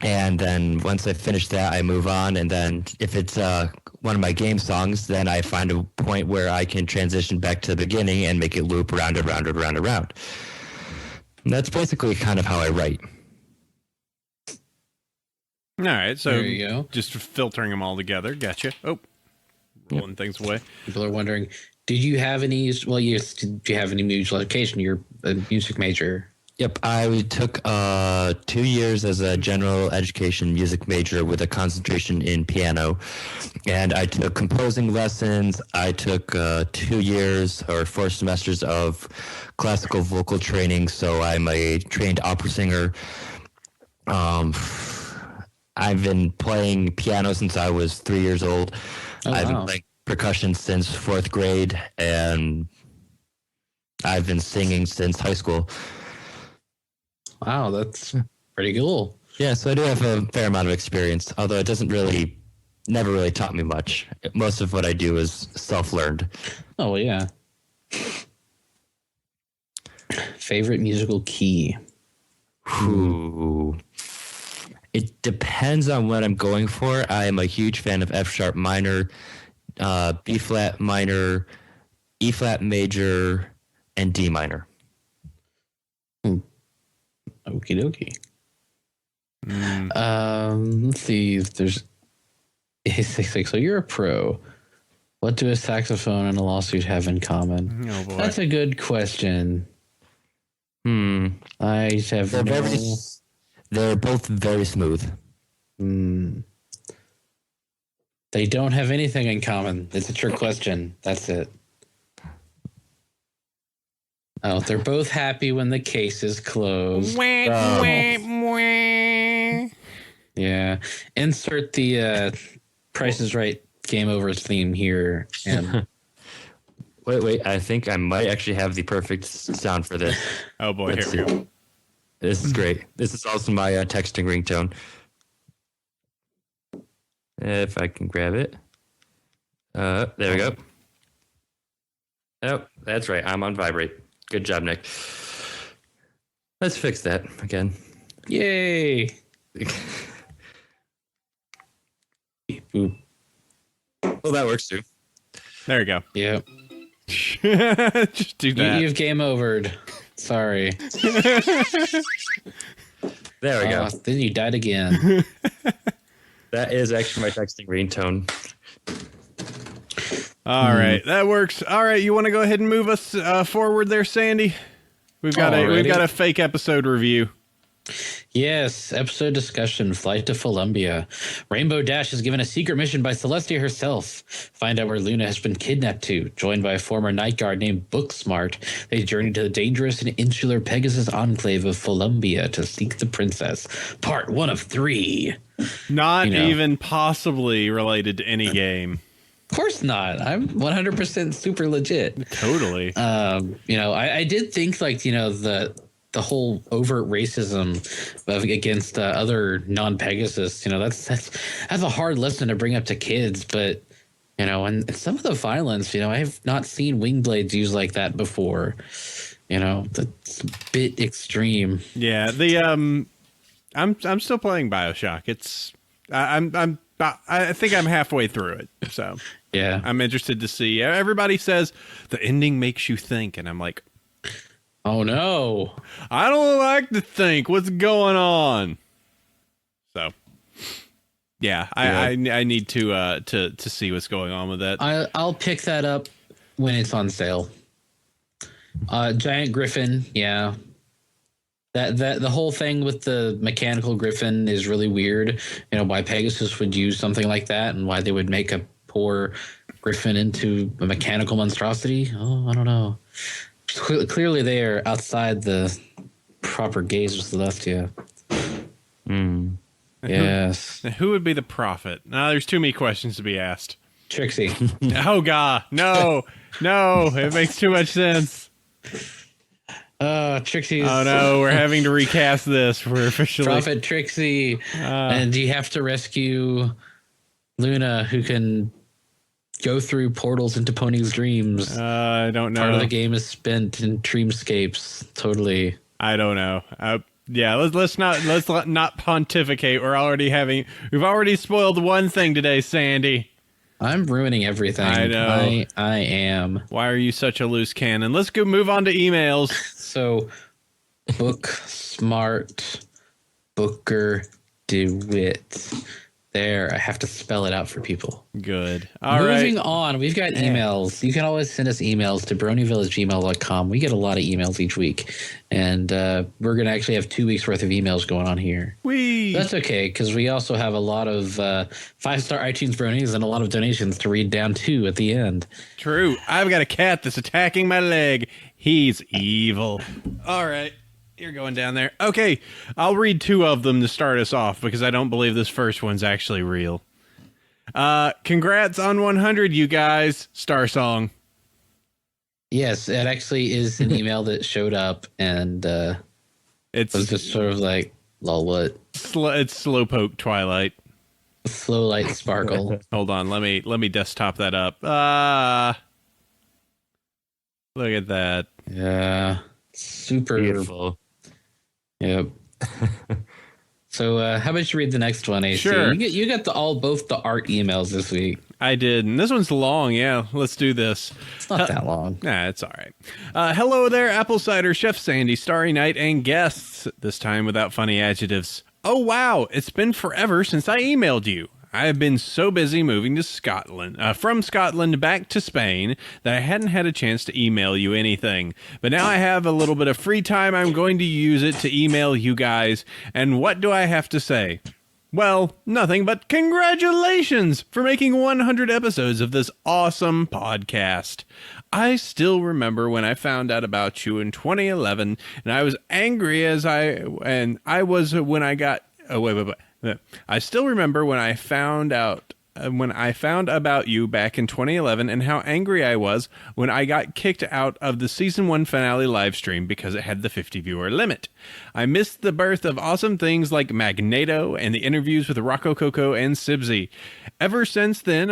and then once I finish that, I move on. And then if it's one of my game songs, then I find a point where I can transition back to the beginning and make it loop round and round and round and round. And that's basically kind of how I write. All right, so there you go. Just filtering them all together. Gotcha. Oh, rolling things away. People are wondering, did you have any? Well, yes. Did you have any musical education? You're a music major. Yep, I took 2 years as a general education music major with a concentration in piano, and I took composing lessons. I took 2 years or 4 semesters of classical vocal training, so I'm a trained opera singer. I've been playing piano since I was 3 years old. I've been playing percussion since 4th grade, and I've been singing since high school. Wow, that's pretty cool. Yeah, so I do have a fair amount of experience, although it never really taught me much. Most of what I do is self-learned. Oh, well, yeah. Favorite musical key? Ooh. It depends on what I'm going for. I am a huge fan of F sharp minor, B flat minor, E flat major, and D minor. Okie dokie. Let's see if there's. So you're a pro. What do a saxophone and a lawsuit have in common? Oh boy, that's a good question. I have They're both very smooth. They don't have anything in common. It's a trick question. That's it. Oh, they're both happy when the case is closed. Yeah. Insert the Price is Right Game Over theme here. And Wait. I think I might actually have the perfect sound for this. Oh boy, Let's here we see. go. This is great. This is also my texting ringtone. If I can grab it. There we go. Oh, that's right. I'm on vibrate. Good job, Nick. Let's fix that again. Yay! Boop. Well, that works too. There you go. Yep. Just do that. You've game overed. Sorry. There we go. Then you died again. That is actually my texting ringtone. All right, that works. All right, you want to go ahead and move us forward there, Sandy? We've got a fake episode review. Yes, episode discussion, Flight to Columbia. Rainbow Dash is given a secret mission by Celestia herself. Find out where Luna has been kidnapped to. Joined by a former night guard named Booksmart, they journey to the dangerous and insular Pegasus enclave of Columbia to seek the princess. Part 1 of 3. Not even possibly related to any game. Of course not. I'm 100% super legit. Totally. I did think the whole overt racism against other non-Pegasus, that's a hard lesson to bring up to kids. But and some of the violence, I have not seen Wingblades used like that before. That's a bit extreme. Yeah, I'm still playing BioShock. I think I'm halfway through it. So yeah, I'm interested to see. Everybody says the ending makes you think, and I'm like, oh no, I don't like to think. What's going on? So, yeah, I need to see what's going on with that. I'll pick that up when it's on sale. Giant Griffin, yeah. That the whole thing with the mechanical Griffin is really weird. Why Pegasus would use something like that, and why they would make a poor Griffin into a mechanical monstrosity. Oh, I don't know. Clearly, they are outside the proper gaze of Celestia. Yes. Who would be the prophet? No, there's too many questions to be asked. Trixie. Oh God, no, it makes too much sense. Trixie. Oh no, we're having to recast this. We're officially Prophet Trixie, and you have to rescue Luna, who can go through portals into Pony's dreams. I don't know. Part of the game is spent in dreamscapes. Totally. I don't know. Yeah, let's not pontificate. We've already spoiled one thing today, Sandy. I'm ruining everything. I know. I am. Why are you such a loose cannon? Let's go move on to emails. So, Book Smart Booker DeWitt. There, I have to spell it out for people. Good. Moving on, we've got emails. You can always send us emails to bronyville@gmail.com. We get a lot of emails each week, and we're going to actually have 2 weeks worth of emails going on here. That's okay, because we also have a lot of 5-star iTunes bronies and a lot of donations to read down to at the end. True. I've got a cat that's attacking my leg. He's evil. All right. You're going down there. Okay, I'll read 2 of them to start us off because I don't believe this first one's actually real. Congrats on 100, you guys. Star Song. Yes, it actually is an email that showed up, and it was just sort of like, lol, what? It's Slowpoke Twilight. Slow light sparkle. Hold on, let me desktop that up. Look at that. Yeah, super Beautiful. Yep. So, how about you read the next one, AC? Sure. You got both the art emails this week. I did, and this one's long. Yeah, let's do this. It's not that long. Nah, it's all right. Hello there, Apple Cider, Chef Sandy, Starry Night, and guests. This time without funny adjectives. Oh wow, it's been forever since I emailed you. I have been so busy moving to Scotland, from Scotland back to Spain, that I hadn't had a chance to email you anything. But now I have a little bit of free time. I'm going to use it to email you guys. And what do I have to say? Well, nothing but congratulations for making 100 episodes of this awesome podcast. I still remember when I found out about you in 2011, and I was angry I still remember when I found out when I found about you back in 2011 and how angry I was when I got kicked out of the season 1 finale live stream because it had the 50 viewer limit. I missed the birth of awesome things like Magneto and the interviews with Rocco Coco and Sibsy. Ever since then,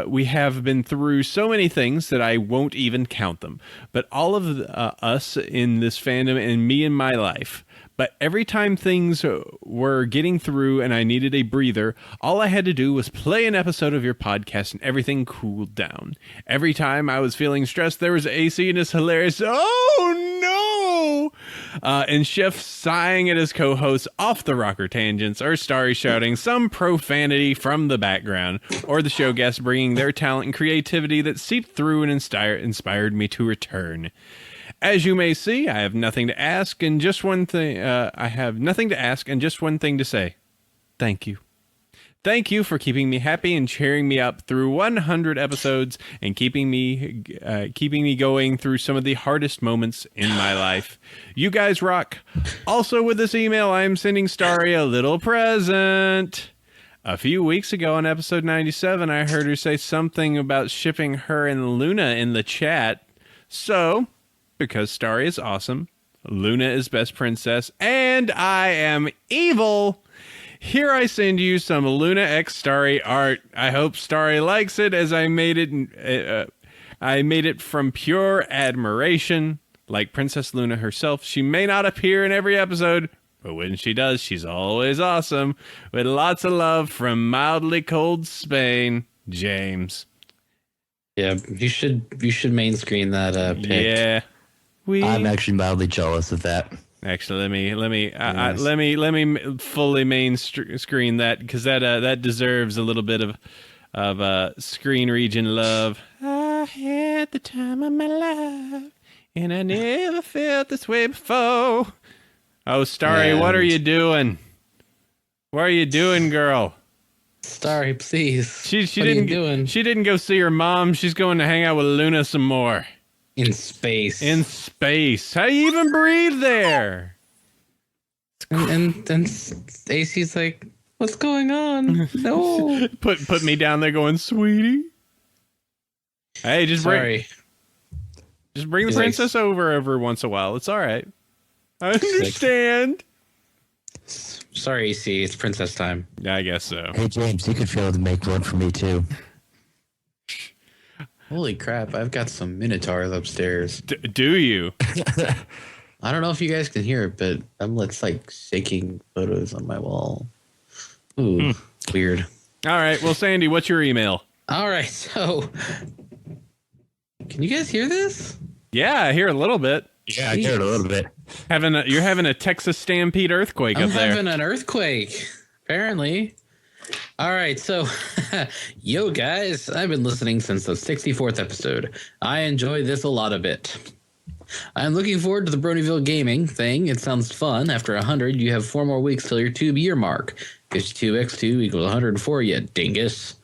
we have been through so many things that I won't even count them. But all of us in this fandom and me in my life. But every time things were getting through and I needed a breather, all I had to do was play an episode of your podcast and everything cooled down. Every time I was feeling stressed, there was AC and his hilarious, "Oh no!" And Chef sighing at his co-hosts off the rocker tangents, or Starry shouting some profanity from the background, or the show guests bringing their talent and creativity that seeped through and inspired me to return. As you may see, I have nothing to ask and just one thing. Just one thing to say. Thank you. Thank you for keeping me happy and cheering me up through 100 episodes and keeping me going through some of the hardest moments in my life. You guys rock. Also, with this email, I am sending Starry a little present. A few weeks ago on episode 97, I heard her say something about shipping her and Luna in the chat. So, because Starry is awesome, Luna is best princess, and I am evil, here I send you some Luna X Starry art. I hope Starry likes it, as I made it from pure admiration. Like Princess Luna herself, she may not appear in every episode, but when she does, she's always awesome. With lots of love from mildly cold Spain, James. Yeah, you should main screen that pic. Yeah. I'm actually mildly jealous of that. Actually, let me fully main screen that, because that deserves a little bit of screen region love. I had the time of my life, and I never felt this way before. Oh, Starry, what are you doing? What are you doing, girl? Starry, please. What are you doing? She didn't go see her mom. She's going to hang out with Luna some more. In space. How do you even breathe there? And AC's like, what's going on? No. Put me down there going, sweetie. Hey, just bring the princess over every once in a while. It's all right. I understand. Sorry, AC. It's princess time. Yeah, I guess so. Hey, James, you could feel to make one for me, too. Holy crap, I've got some minotaurs upstairs. Do you? I don't know if you guys can hear it, but I'm like shaking photos on my wall. Ooh, weird. All right, well, Sandy, what's your email? All right, so can you guys hear this? Yeah, I hear a little bit. Yeah, I hear it a little bit. You're having a Texas stampede earthquake up there. I'm having an earthquake, apparently. All right, so, yo guys, I've been listening since the 64th episode. I enjoy this a lot of it. I'm looking forward to the Bronyville gaming thing. It sounds fun. After 100, you have 4 more weeks till your 2-year mark. 52x2 equals 104, you dingus.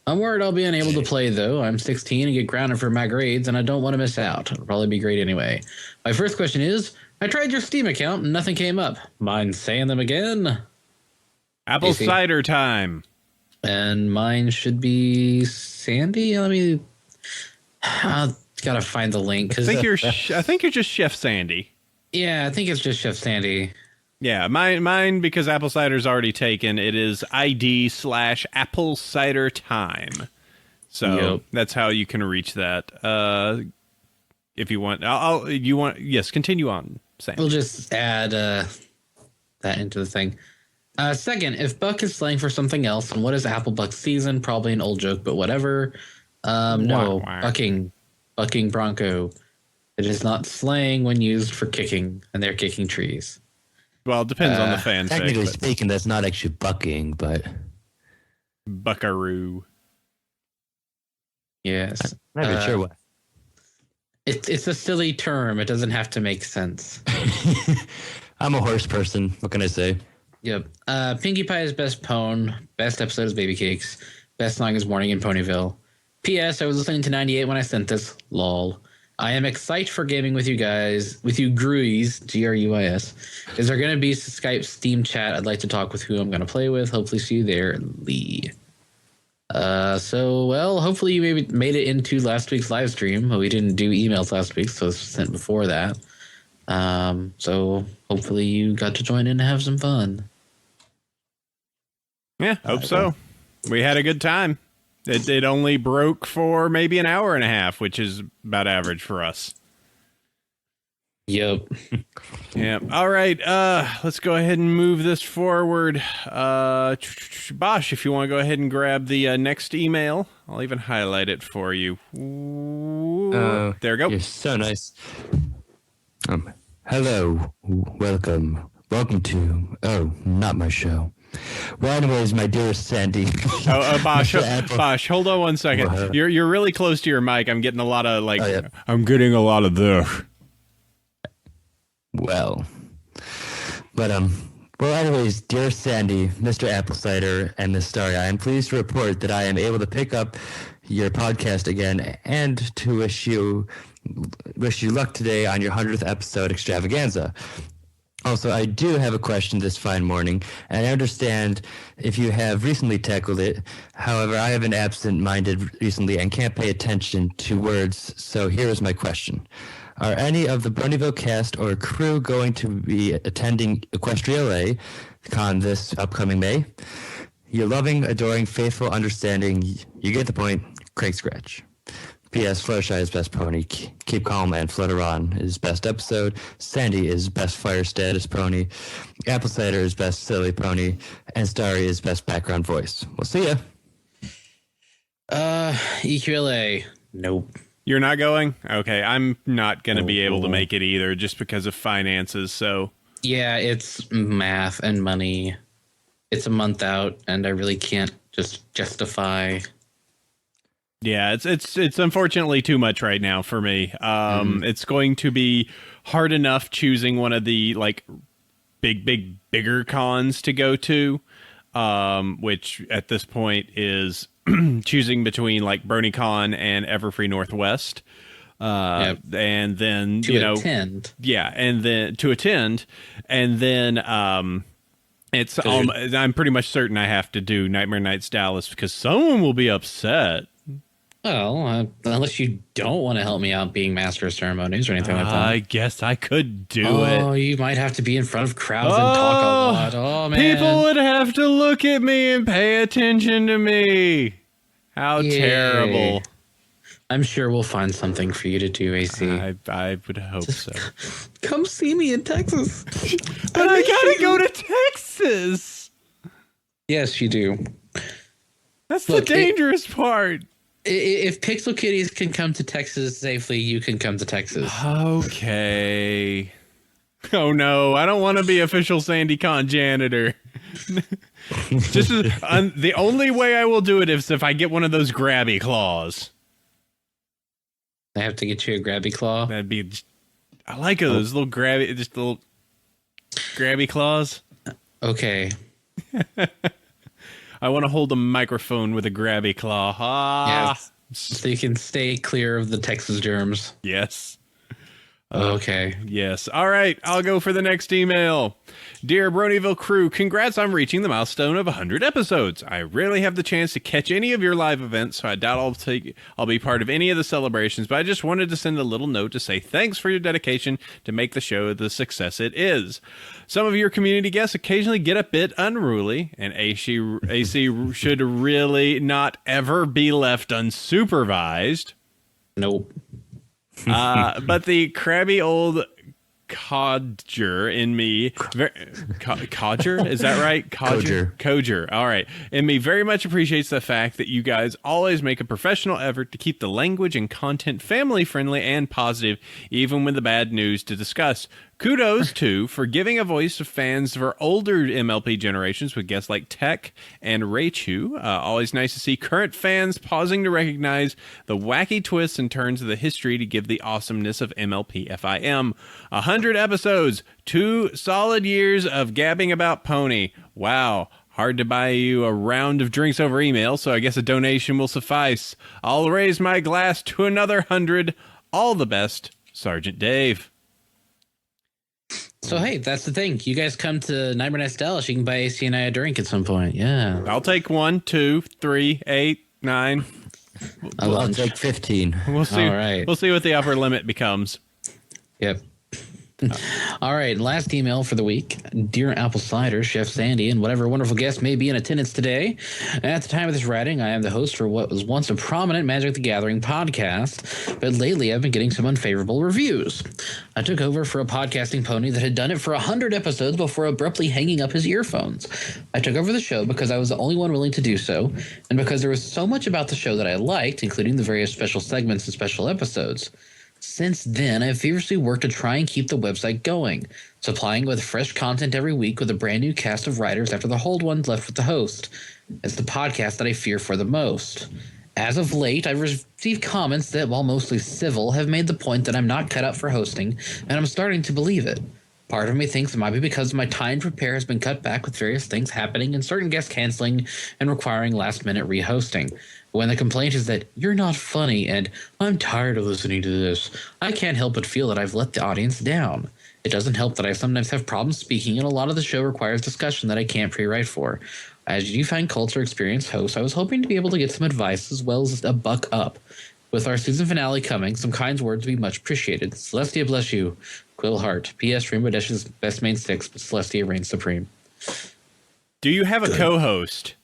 I'm worried I'll be unable to play, though. I'm 16 and get grounded for my grades, and I don't want to miss out. It'll probably be great anyway. My first question is, I tried your Steam account and nothing came up. Mind saying them again? Apple cider time. And mine should be Sandy. I've got to find the link. I think you're just Chef Sandy. Yeah, I think it's just Chef Sandy. Yeah, mine because Apple Cider's already taken. It is ID/Apple Cider Time. So That's how you can reach that. If you want, yes, continue on, Sam. We'll just add that into the thing. Second, if Buck is slang for something else, then what is Apple Buck season? Probably an old joke, but whatever. No, bucking bronco. It is not slang when used for kicking, and they're kicking trees. Well, it depends on the fan. Technically speaking, that's not actually bucking, but buckaroo. Yes, I'm not even sure what. It's a silly term. It doesn't have to make sense. I'm a horse person. What can I say? Yep. Pinkie Pie is best pone. Best episode is Baby Cakes. Best song is Morning in Ponyville. P.S. I was listening to 98 when I sent this. Lol. I am excited for gaming with you guys. With you Gruis. Gruis. Is there going to be Skype Steam chat? I'd like to talk with who I'm going to play with. Hopefully see you there. Lee. Hopefully you maybe made it into last week's live stream. We didn't do emails last week, so it was sent before that. So hopefully you got to join in and have some fun. Yeah, hope so. We had a good time. It only broke for maybe an hour and a half, which is about average for us. Yep. Yeah. All right. Let's go ahead and move this forward. Bosch, if you want to go ahead and grab the next email, I'll even highlight it for you. There we go. You're so nice. Hello. Welcome to... Oh, not my show. Well, anyways, my dearest Sandy. Bosch, hold on one second. What? You're really close to your mic. I'm getting a lot of I'm getting a lot of this. Well, anyways, dear Sandy, Mr. Apple Cider, and Miss Starry, I am pleased to report that I am able to pick up your podcast again and to wish you luck today on your 100th episode extravaganza. Also, I do have a question this fine morning, and I understand if you have recently tackled it. However, I have been absent-minded recently and can't pay attention to words, so here is my question. Are any of the Bronyville cast or crew going to be attending Equestria LA Con this upcoming May? Your loving, adoring, faithful, understanding, you get the point, Craig Scratch. P.S. Fluttershy is best pony. Keep calm and flutter on is best episode. Sandy is best fire status pony. Apple Cider is best silly pony. And Starry is best background voice. We'll see ya. EQLA. Nope. You're not going? Okay, I'm not going to be able to make it either just because of finances, so... Yeah, it's math and money. It's a month out, and I really can't just justify... Yeah, it's unfortunately too much right now for me. It's going to be hard enough choosing one of the like bigger cons to go to, which at this point is choosing between like BronyCon and Everfree Northwest. And then to attend. Yeah, and then to attend, and then I'm pretty much certain I have to do Nightmare Nights Dallas because someone will be upset. Well, unless you don't want to help me out being master of ceremonies or anything like that. I guess I could do it. Oh, you might have to be in front of crowds and talk a lot. Oh, man. People would have to look at me and pay attention to me. How terrible. I'm sure we'll find something for you to do, AC. I would hope so. Come see me in Texas. But I gotta go to Texas. Yes, you do. That's the dangerous part. If Pixel Kitties can come to Texas safely, you can come to Texas. Okay. Oh no, I don't want to be official SandyCon janitor. Just the only way I will do it is if I get one of those grabby claws. I have to get you a grabby claw. That'd be. I like those little little grabby claws. Okay. I want to hold a microphone with a grabby claw. Yes. So you can stay clear of the Texas germs. Yes. Okay. Yes. All right. I'll go for the next email. Dear Bronyville crew, congrats on reaching the milestone of 100 episodes. I rarely have the chance to catch any of your live events, so I doubt I'll be part of any of the celebrations, but I just wanted to send a little note to say thanks for your dedication to make the show the success it is. Some of your community guests occasionally get a bit unruly, and AC should really not ever be left unsupervised. Nope. But the crabby old codger in me, codger, is that right? Codger. All right. In me very much appreciates the fact that you guys always make a professional effort to keep the language and content family friendly and positive, even with the bad news to discuss. Kudos, too, for giving a voice to fans for older MLP generations with guests like Tech and Raichu. Always nice to see current fans pausing to recognize the wacky twists and turns of the history to give the awesomeness of MLP FIM. 100 episodes, 2 solid years of gabbing about Pony. Wow. Hard to buy you a round of drinks over email, so I guess a donation will suffice. I'll raise my glass to another 100. All the best, Sergeant Dave. So, hey, that's the thing. You guys come to Nightmare Nest Dallas, you can buy AC and I a drink at some point. Yeah. I'll take 1, 2, 3, 8, 9. I'll take 15. We'll see. All right. We'll see what the upper limit becomes. Yep. All right, last email for the week. Dear Apple Cider, Chef Sandy, and whatever wonderful guest may be in attendance today. At the time of this writing, I am the host for what was once a prominent Magic the Gathering podcast, but lately I've been getting some unfavorable reviews. I took over for a podcasting pony that had done it for 100 episodes before abruptly hanging up his earphones. I took over the show because I was the only one willing to do so, and because there was so much about the show that I liked, including the various special segments and special episodes. Since then, I've feverishly worked to try and keep the website going, supplying with fresh content every week with a brand new cast of writers after the old ones left with the host. It's the podcast that I fear for the most. As of late, I've received comments that, while mostly civil, have made the point that I'm not cut out for hosting, and I'm starting to believe it. Part of me thinks it might be because my time to prepare has been cut back with various things happening and certain guests canceling and requiring last-minute rehosting. When the complaint is that you're not funny and I'm tired of listening to this, I can't help but feel that I've let the audience down. It doesn't help that I sometimes have problems speaking, and a lot of the show requires discussion that I can't pre-write for. As you find culture experienced host, I was hoping to be able to get some advice as well as a buck up. With our season finale coming, some kind words would be much appreciated. Celestia bless you. Quill Heart. P.S. Rainbow Dash's best main 6, but Celestia reigns supreme. Do you have a co-host?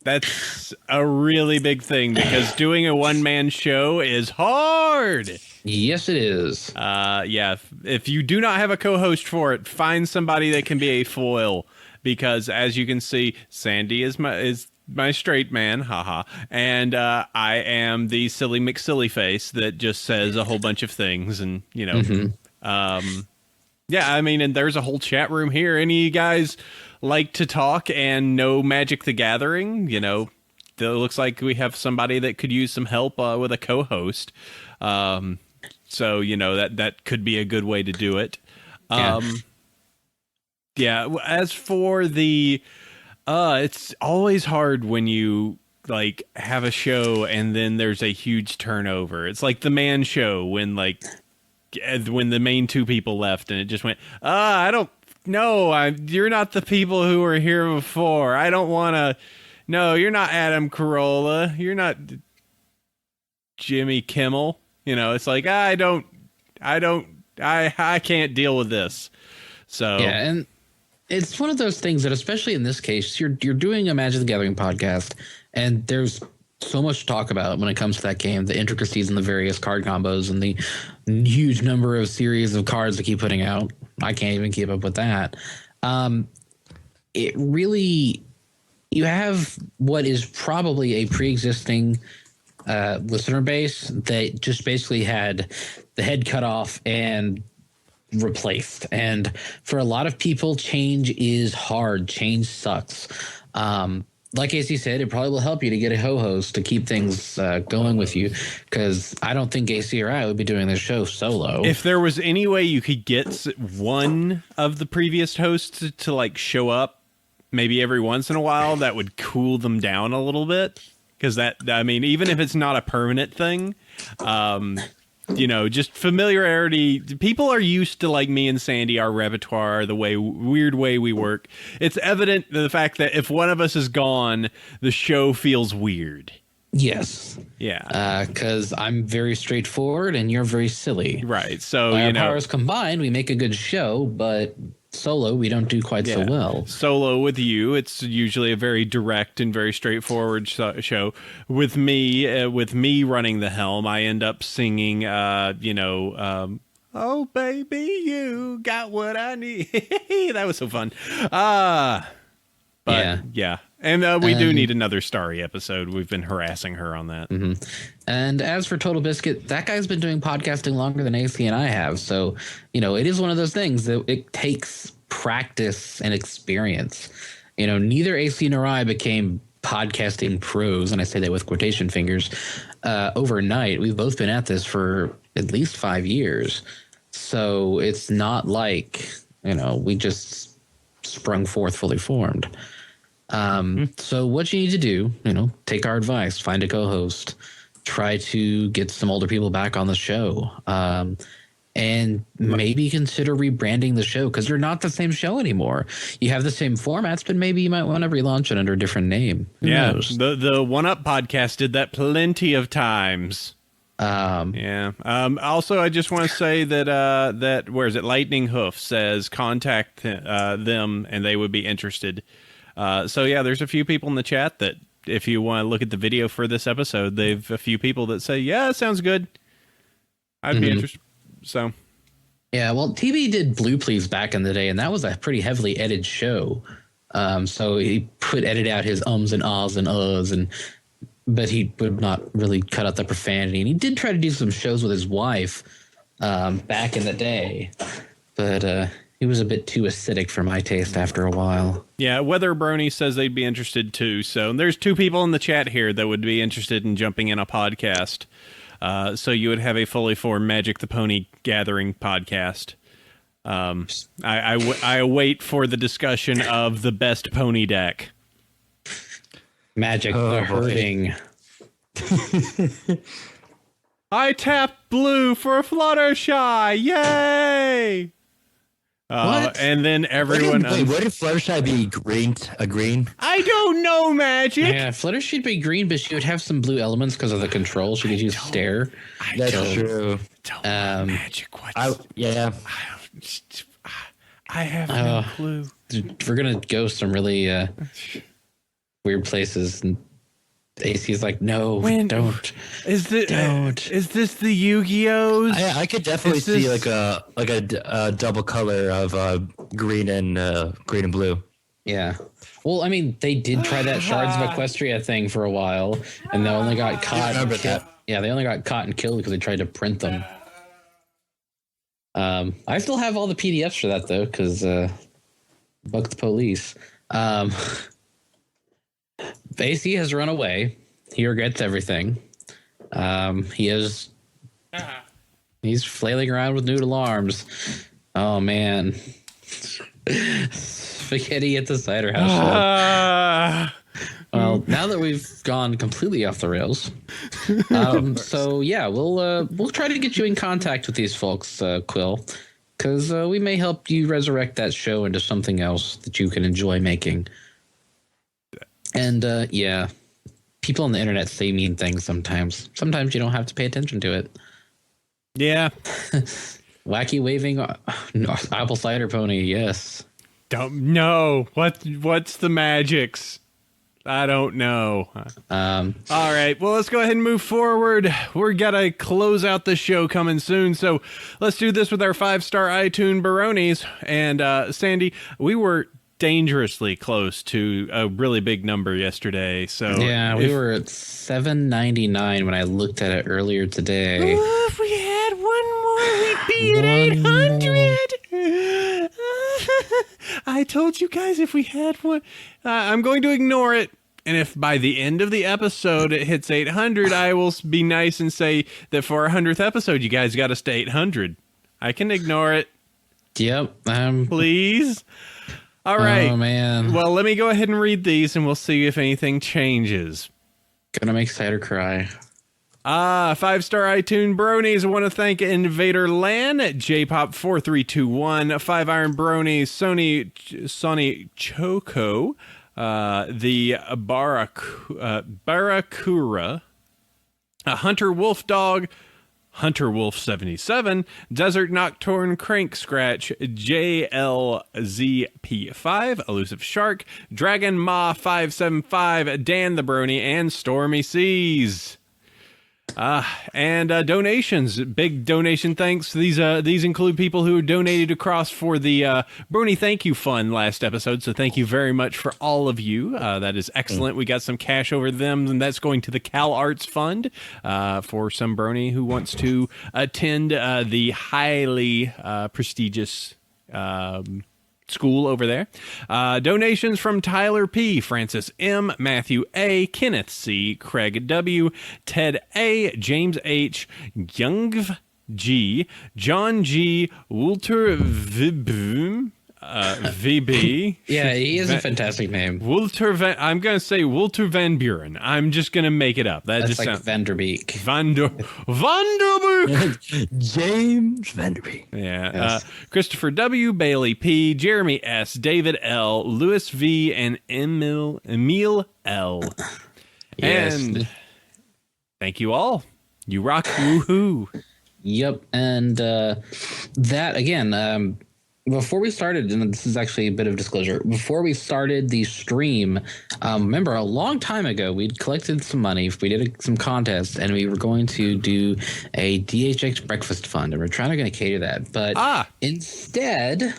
That's a really big thing because doing a one-man show is hard. Yes, it is. Yeah. If you do not have a co-host for it, find somebody that can be a foil because, as you can see, Sandy is my straight man, haha, and I am the silly McSilly face that just says a whole bunch of things, and you know, yeah. I mean, and there's a whole chat room here. Any of you guys like to talk and know Magic the Gathering? You know, it looks like we have somebody that could use some help with a co-host. So you know that could be a good way to do it. Yeah. As for the it's always hard when you like have a show and then there's a huge turnover. It's like the Man Show when the main two people left and it just went, I don't know. You're not the people who were here before. I don't want to. No, you're not Adam Carolla. You're not Jimmy Kimmel. You know, it's like I can't deal with this. So yeah, and it's one of those things that, especially in this case, you're doing a Magic the Gathering podcast, and there's so much to talk about when it comes to that game, the intricacies and the various card combos and the huge number of series of cards they keep putting out. I can't even keep up with that. It really, you have what is probably a pre-existing listener base that just basically had the head cut off and replaced. And for a lot of people, change is hard. Change sucks. Like AC said, it probably will help you to get a co-host to keep things going with you, because I don't think AC or I would be doing this show solo. If there was any way you could get one of the previous hosts to like show up maybe every once in a while, that would cool them down a little bit. Because that, I mean, even if it's not a permanent thing, you know, just familiarity. People are used to, like me and Sandy, our repertoire, the weird way we work. It's evident the fact that if one of us is gone, the show feels weird. Yes. Yeah. Because I'm very straightforward and you're very silly. Right. So, By you our know, powers combined, we make a good show, but solo, we don't do quite so well. Solo with you, it's usually a very direct and very straightforward show. With me running the helm, I end up singing, you know, oh baby, you got what I need. That was so fun. But yeah. And we do need another Starry episode. We've been harassing her on that. Mm-hmm. And as for Total Biscuit, that guy's been doing podcasting longer than AC and I have. So, you know, it is one of those things that it takes practice and experience. You know, neither AC nor I became podcasting pros, and I say that with quotation fingers, overnight. We've both been at this for at least 5 years. So it's not like, you know, we just sprung forth fully formed. So what you need to do, you know, take our advice, find a co-host, try to get some older people back on the show. and maybe consider rebranding the show because you're not the same show anymore. You have the same formats, but maybe you might want to relaunch it under a different name. Who knows? The One Up podcast did that plenty of times. Also, I just want to say that where is it? Lightning Hoof says contact them and they would be interested. So yeah, there's a few people in the chat that if you want to look at the video for this episode, they've a few people that say, yeah, it sounds good. I'd be interested. So, yeah, well, TV did Blue Please back in the day, and that was a pretty heavily edited show. So he would edit out his ums and ahs and uhs, but he would not really cut out the profanity. And he did try to do some shows with his wife back in the day, but he was a bit too acidic for my taste after a while. Yeah, Weather Brony says they'd be interested too. So there's two people in the chat here that would be interested in jumping in a podcast. So you would have a fully formed Magic the Pony Gathering podcast. I await for the discussion of the best pony deck. Magic the hurting. I tapped blue for a Fluttershy. Yay! What? And then everyone... What if Fluttershy be green? A green? I don't know, Magic. Yeah, Fluttershy should be green, but she would have some blue elements because of the control. She could use Stare. That's true. Don't know, Magic. I have no clue. We're going to go some really weird places. And AC's like, no, don't. Is this the Yu-Gi-Ohs? I could definitely see like a double color of green and blue. Yeah. Well, I mean, they did try that Shards of Equestria thing for a while, and they only got caught. Yeah, they only got caught and killed because they tried to print them. I still have all the PDFs for that though, because fuck the police. AC has run away. He regrets everything. He's flailing around with noodle arms. Oh man. Spaghetti at the Cider household. Well, now that we've gone completely off the rails, so yeah, we'll try to get you in contact with these folks, Quill, because we may help you resurrect that show into something else that you can enjoy making. And yeah, people on the internet say mean things sometimes. Sometimes you don't have to pay attention to it. Yeah. Wacky waving apple cider pony, yes. Don't know. What's the magics? I don't know. All right. Well, let's go ahead and move forward. We're gotta close out the show coming soon. So let's do this with our 5-star iTunes Baronis. And Sandy, we were dangerously close to a really big number yesterday. So yeah, we were at 799 when I looked at it earlier today. Ooh, if we had one more, we'd be at 800. I told you guys if we had one. I'm going to ignore it. And if by the end of the episode it hits 800, I will be nice and say that for our 100th episode, you guys got to stay 800. I can ignore it. Yep. Please. All right. Oh, man. Well, let me go ahead and read these and we'll see if anything changes. Gonna make Cider cry. 5-star iTunes Bronies. I want to thank Invader Lan, JPop4321, 5 Iron Bronies, Sony Choco, the Barakura, Hunter Wolf Dog, Hunter Wolf 77, Desert Nocturne Crank Scratch, JLZP5, Elusive Shark, Dragon Ma 575, Dan the Brony, and Stormy Seas. And donations, big donation thanks. These include people who donated across for the Brony Thank You Fund last episode. So thank you very much for all of you. That is excellent. We got some cash over them, and that's going to the Cal Arts Fund for some Brony who wants to attend the highly prestigious school over there. Donations from Tyler P, Francis M, Matthew A, Kenneth C, Craig W, Ted A, James H, Young G, John G, Walter Vibboom, VB. Yeah, he is a fantastic name. I'm going to say Walter Van Buren. I'm just going to make it up. That's just like sounds... Vanderbeek. Vanderbeek! James Vanderbeek. Yeah. Yes. Christopher W., Bailey P., Jeremy S., David L., Louis V., and Emil L. Yes. And thank you all. You rock. Woohoo. Yep. And that, again, before we started, and this is actually a bit of disclosure, before we started the stream, remember a long time ago, we'd collected some money, we did some contests, and we were going to do a DHX breakfast fund, and we're trying to cater that. But instead,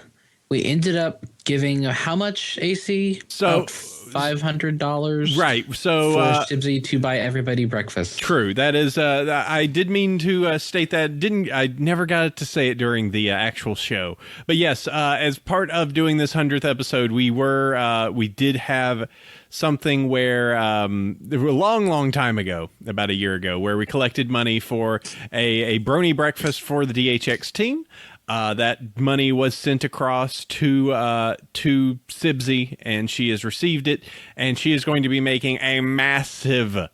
we ended up giving how much, AC? So $500. Right. So for Sibsy to buy everybody breakfast. True. That is. I did mean to state that. I never got to say it during the actual show. But yes, as part of doing this 100th episode, we did have something where a long time ago, about a year ago, where we collected money for a Brony breakfast for the DHX team. That money was sent across to Sibsy, and she has received it, and she is going to be making a massive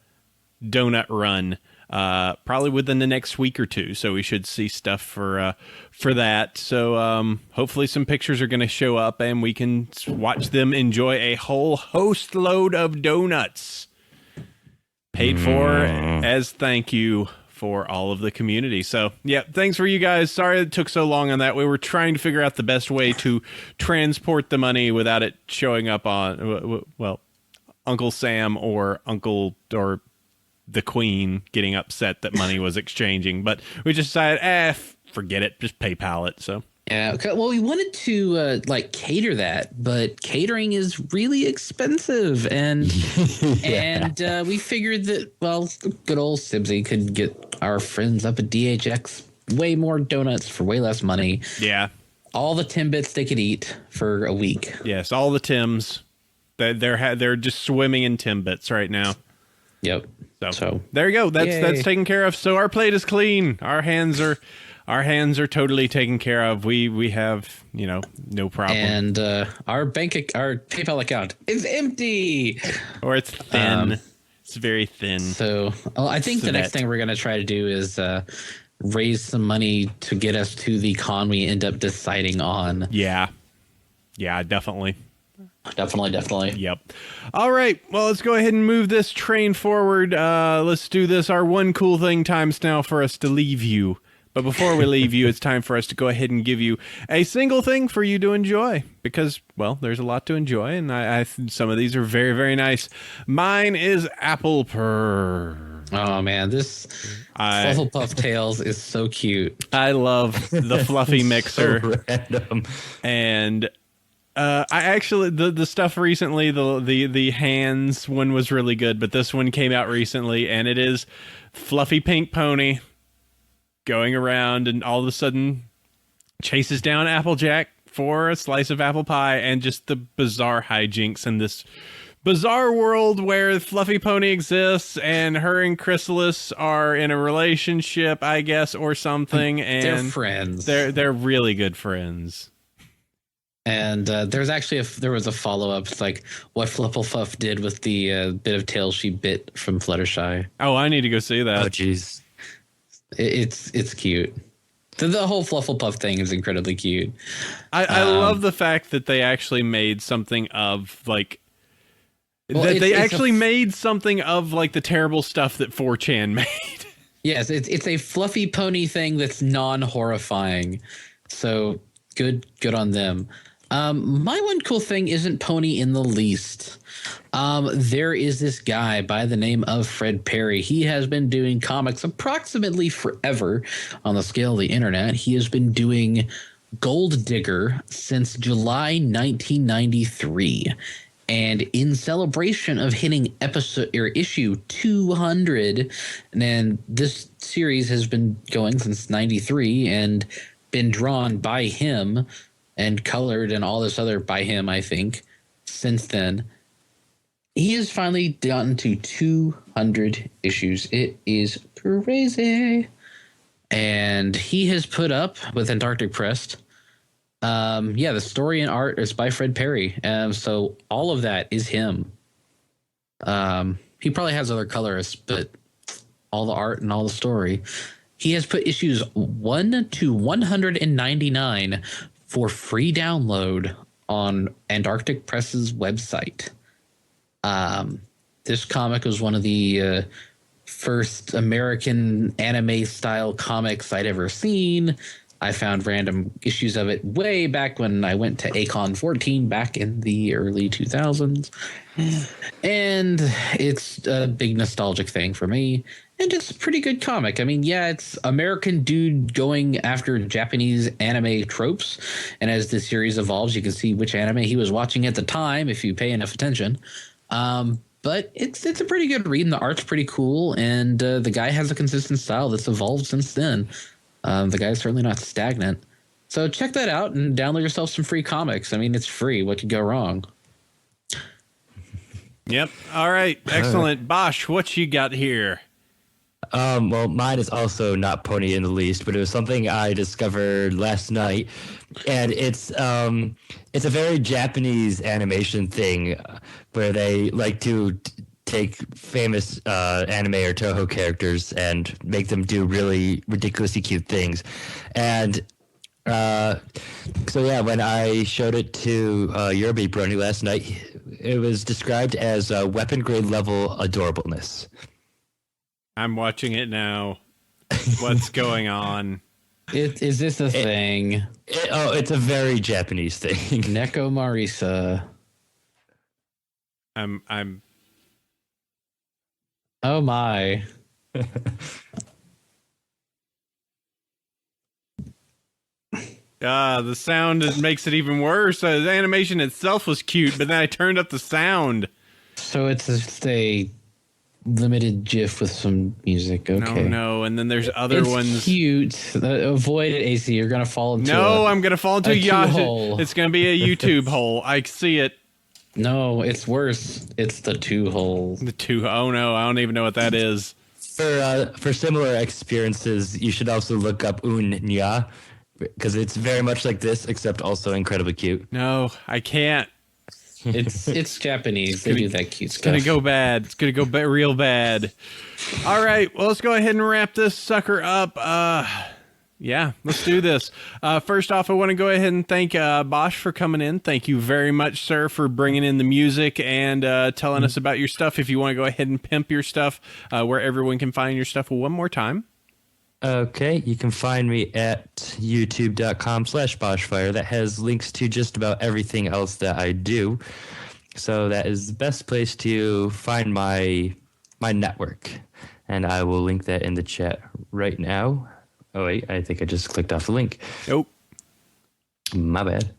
donut run, probably within the next week or two. So we should see stuff for that. So hopefully some pictures are going to show up, and we can watch them enjoy a whole host load of donuts, paid for as thank you for all of the community. So yeah, thanks for you guys. Sorry it took so long on that. We were trying to figure out the best way to transport the money without it showing up on, well, Uncle Sam or the Queen getting upset that money was exchanging. But we just decided, forget it, just PayPal it. So yeah, okay. Well, we wanted to cater that, but catering is really expensive, and and we figured that, well, good old Sibsy could get our friends up at DHX way more donuts for way less money. Yeah, all the Timbits they could eat for a week. Yes, all the Tims. They're just swimming in Timbits right now. Yep. So there you go. That's taken care of. So our plate is clean. Our hands are totally taken care of. We have, no problem. And our PayPal account is empty, or it's thin. It's very thin. So I think the next thing we're going to try to do is raise some money to get us to the con we end up deciding on. Yeah, definitely. Definitely. Yep. All right. Well, let's go ahead and move this train forward. Let's do this. Our one cool thing time's now for us to leave you. But before we leave you, it's time for us to go ahead and give you a single thing for you to enjoy. Because, well, there's a lot to enjoy, and some of these are very, very nice. Mine is Apple Purr. Oh, man, this Flufflepuff Tails is so cute. I love the fluffy mixer. So random. And I actually, the stuff recently, the hands one was really good, but this one came out recently, and it is Fluffy Pink Pony going around and all of a sudden chases down Applejack for a slice of apple pie, and just the bizarre hijinks in this bizarre world where Fluffy Pony exists and her and Chrysalis are in a relationship, I guess, or something. And they're friends. They're really good friends. And there was a follow-up. It's like what Flufflepuff did with the bit of tail she bit from Fluttershy. Oh, I need to go see that. Oh, jeez. It's cute. The whole Flufflepuff thing is incredibly cute. I love the fact that they actually made something of made something of like the terrible stuff that 4chan made. Yes, it's a fluffy pony thing that's non-horrifying. So good on them. My one cool thing isn't pony in the least. There is this guy by the name of Fred Perry. He has been doing comics approximately forever on the scale of the internet. He has been doing Gold Digger since July 1993. And in celebration of hitting issue 200, and then this series has been going since 93 and been drawn by him and colored and all this other by him, I think, since then. He has finally gotten to 200 issues. It is crazy. And he has put up, with Antarctic Press, Yeah, the story and art is by Fred Perry. So all of that is him. He probably has other colorists, but all the art and all the story. He has put issues 1 to 199 for free download on Antarctic Press's website. This comic was one of the first American anime style comics I'd ever seen. I found random issues of it way back when I went to Acon 14 back in the early 2000s. And it's a big nostalgic thing for me. And it's a pretty good comic. I mean, yeah, it's American dude going after Japanese anime tropes. And as the series evolves, you can see which anime he was watching at the time if you pay enough attention. But it's a pretty good read, and the art's pretty cool. And the guy has a consistent style that's evolved since then. The guy's certainly not stagnant. So check that out and download yourself some free comics. I mean, it's free. What could go wrong? Yep. All right. Excellent. Bosch, what you got here? Well, mine is also not pony in the least, but it was something I discovered last night, and it's a very Japanese animation thing where they like to take famous anime or Toho characters and make them do really ridiculously cute things. And so yeah, when I showed it to Yerby Brony last night, it was described as weapon grade level adorableness. I'm watching it now. What's going on? Is this a thing? It's a very Japanese thing. Neko Marisa. I'm Oh my. The sound makes it even worse. The animation itself was cute, but then I turned up the sound. So it's just a limited GIF with some music. Okay. No, and then there's other ones. Cute. Avoid it, AC. You're gonna fall into. No, I'm gonna fall into a Yahoo hole. It's gonna be a YouTube hole. I see it. No, it's worse. It's the 2 holes. The 2. Oh no, I don't even know what that is. For similar experiences, you should also look up Nya, because it's very much like this, except also incredibly cute. No, I can't. It's Japanese. They do that cute stuff. It's gonna go bad. It's gonna go real bad. All right, well, let's go ahead and wrap this sucker up. Yeah, let's do this. First off, I want to go ahead and thank Bosch for coming in. Thank you very much, sir, for bringing in the music and telling us about your stuff. If you want to go ahead and pimp your stuff, where everyone can find your stuff one more time. Okay, you can find me at youtube.com/Baschfire. That has links to just about everything else that I do. So that is the best place to find my network. And I will link that in the chat right now. Oh, wait, I think I just clicked off the link. Nope. My bad.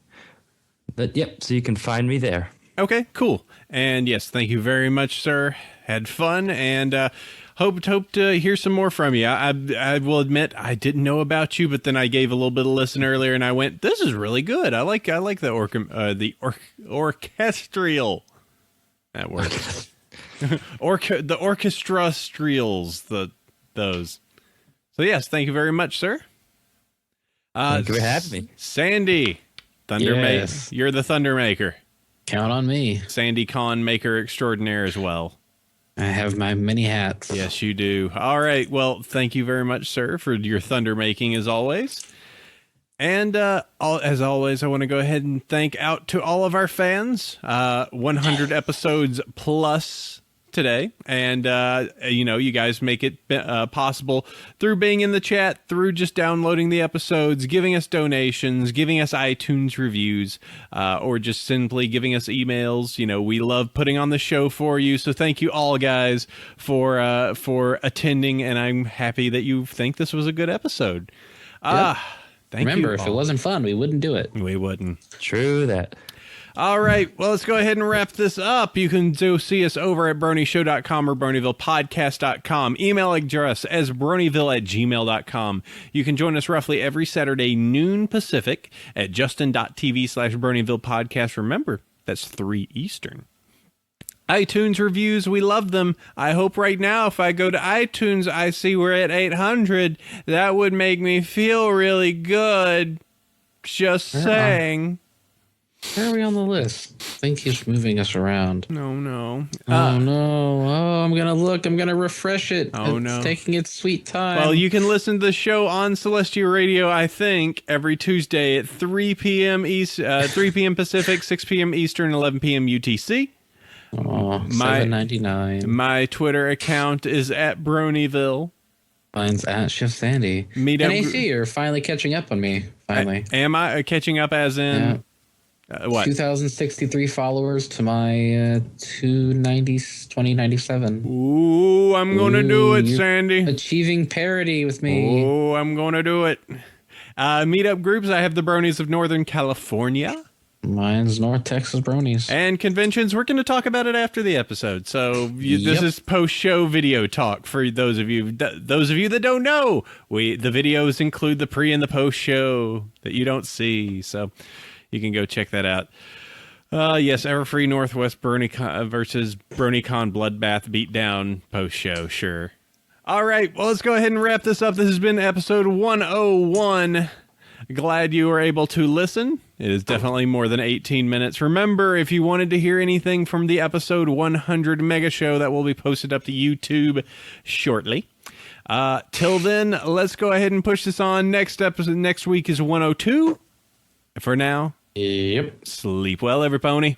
But yep, so you can find me there. Okay, cool. And yes, thank you very much, sir. Had fun, and hope to hear some more from you. I will admit I didn't know about you, but then I gave a little bit of listen earlier, and I went, "This is really good. I like the orchestral." That works. The orchestra streels. Those. So yes, thank you very much, sir. Thank you for having me, Sandy. Yes. You're the Thunder Maker. Count on me. Sandy Con Maker extraordinaire as well. I have my many hats. Yes, you do. All right. Well, thank you very much, sir, for your thunder making as always. And as always, I want to go ahead and thank out to all of our fans. 100 episodes plus today. And, you guys make it possible through being in the chat, through just downloading the episodes, giving us donations, giving us iTunes reviews, or just simply giving us emails. We love putting on the show for you. So thank you all, guys, for attending. And I'm happy that you think this was a good episode. Yep. Thank Remember, you if all. it wasn't fun, we wouldn't do it. We wouldn't. True that. All right, well, let's go ahead and wrap this up. You can go see us over at BronyShow.com or BronyvillePodcast.com. Email address as Bronyville@gmail.com. You can join us roughly every Saturday, noon Pacific, at Justin.tv/BronyvillePodcast. Remember, that's 3 Eastern. iTunes reviews, we love them. I hope right now if I go to iTunes, I see we're at 800. That would make me feel really good. Just saying. Where are we on the list? I think he's moving us around. No. Oh, no. Oh, I'm going to look. I'm going to refresh it. Oh, it's no. taking its sweet time. Well, you can listen to the show on Celestia Radio, I think, every Tuesday at 3 p.m. 3 p.m. Pacific, 6 p.m. Eastern, 11 p.m. UTC. Oh, $7.99. My Twitter account is at Bronyville. Mine's at Chef Sandy. NAC, you're finally catching up on me. Finally. Am I catching up as in what? 2,063 followers to my 2097. Ooh, I'm going to do it, Sandy. Achieving parity with me. Oh, I'm going to do it. Meetup groups, I have the Bronies of Northern California. Mine's North Texas Bronies. And conventions, we're going to talk about it after the episode. So this is post-show video talk for those of you that don't know. The videos include the pre and the post-show that you don't see. So you can go check that out. Yes, Everfree Northwest BronyCon versus BronyCon Bloodbath Beatdown post-show, sure. All right, well, let's go ahead and wrap this up. This has been episode 101. Glad you were able to listen. It is definitely more than 18 minutes. Remember, if you wanted to hear anything from the episode 100 mega show, that will be posted up to YouTube shortly. Till then, let's go ahead and push this on. Next episode next week is 102. For now, yep. Sleep well, every pony.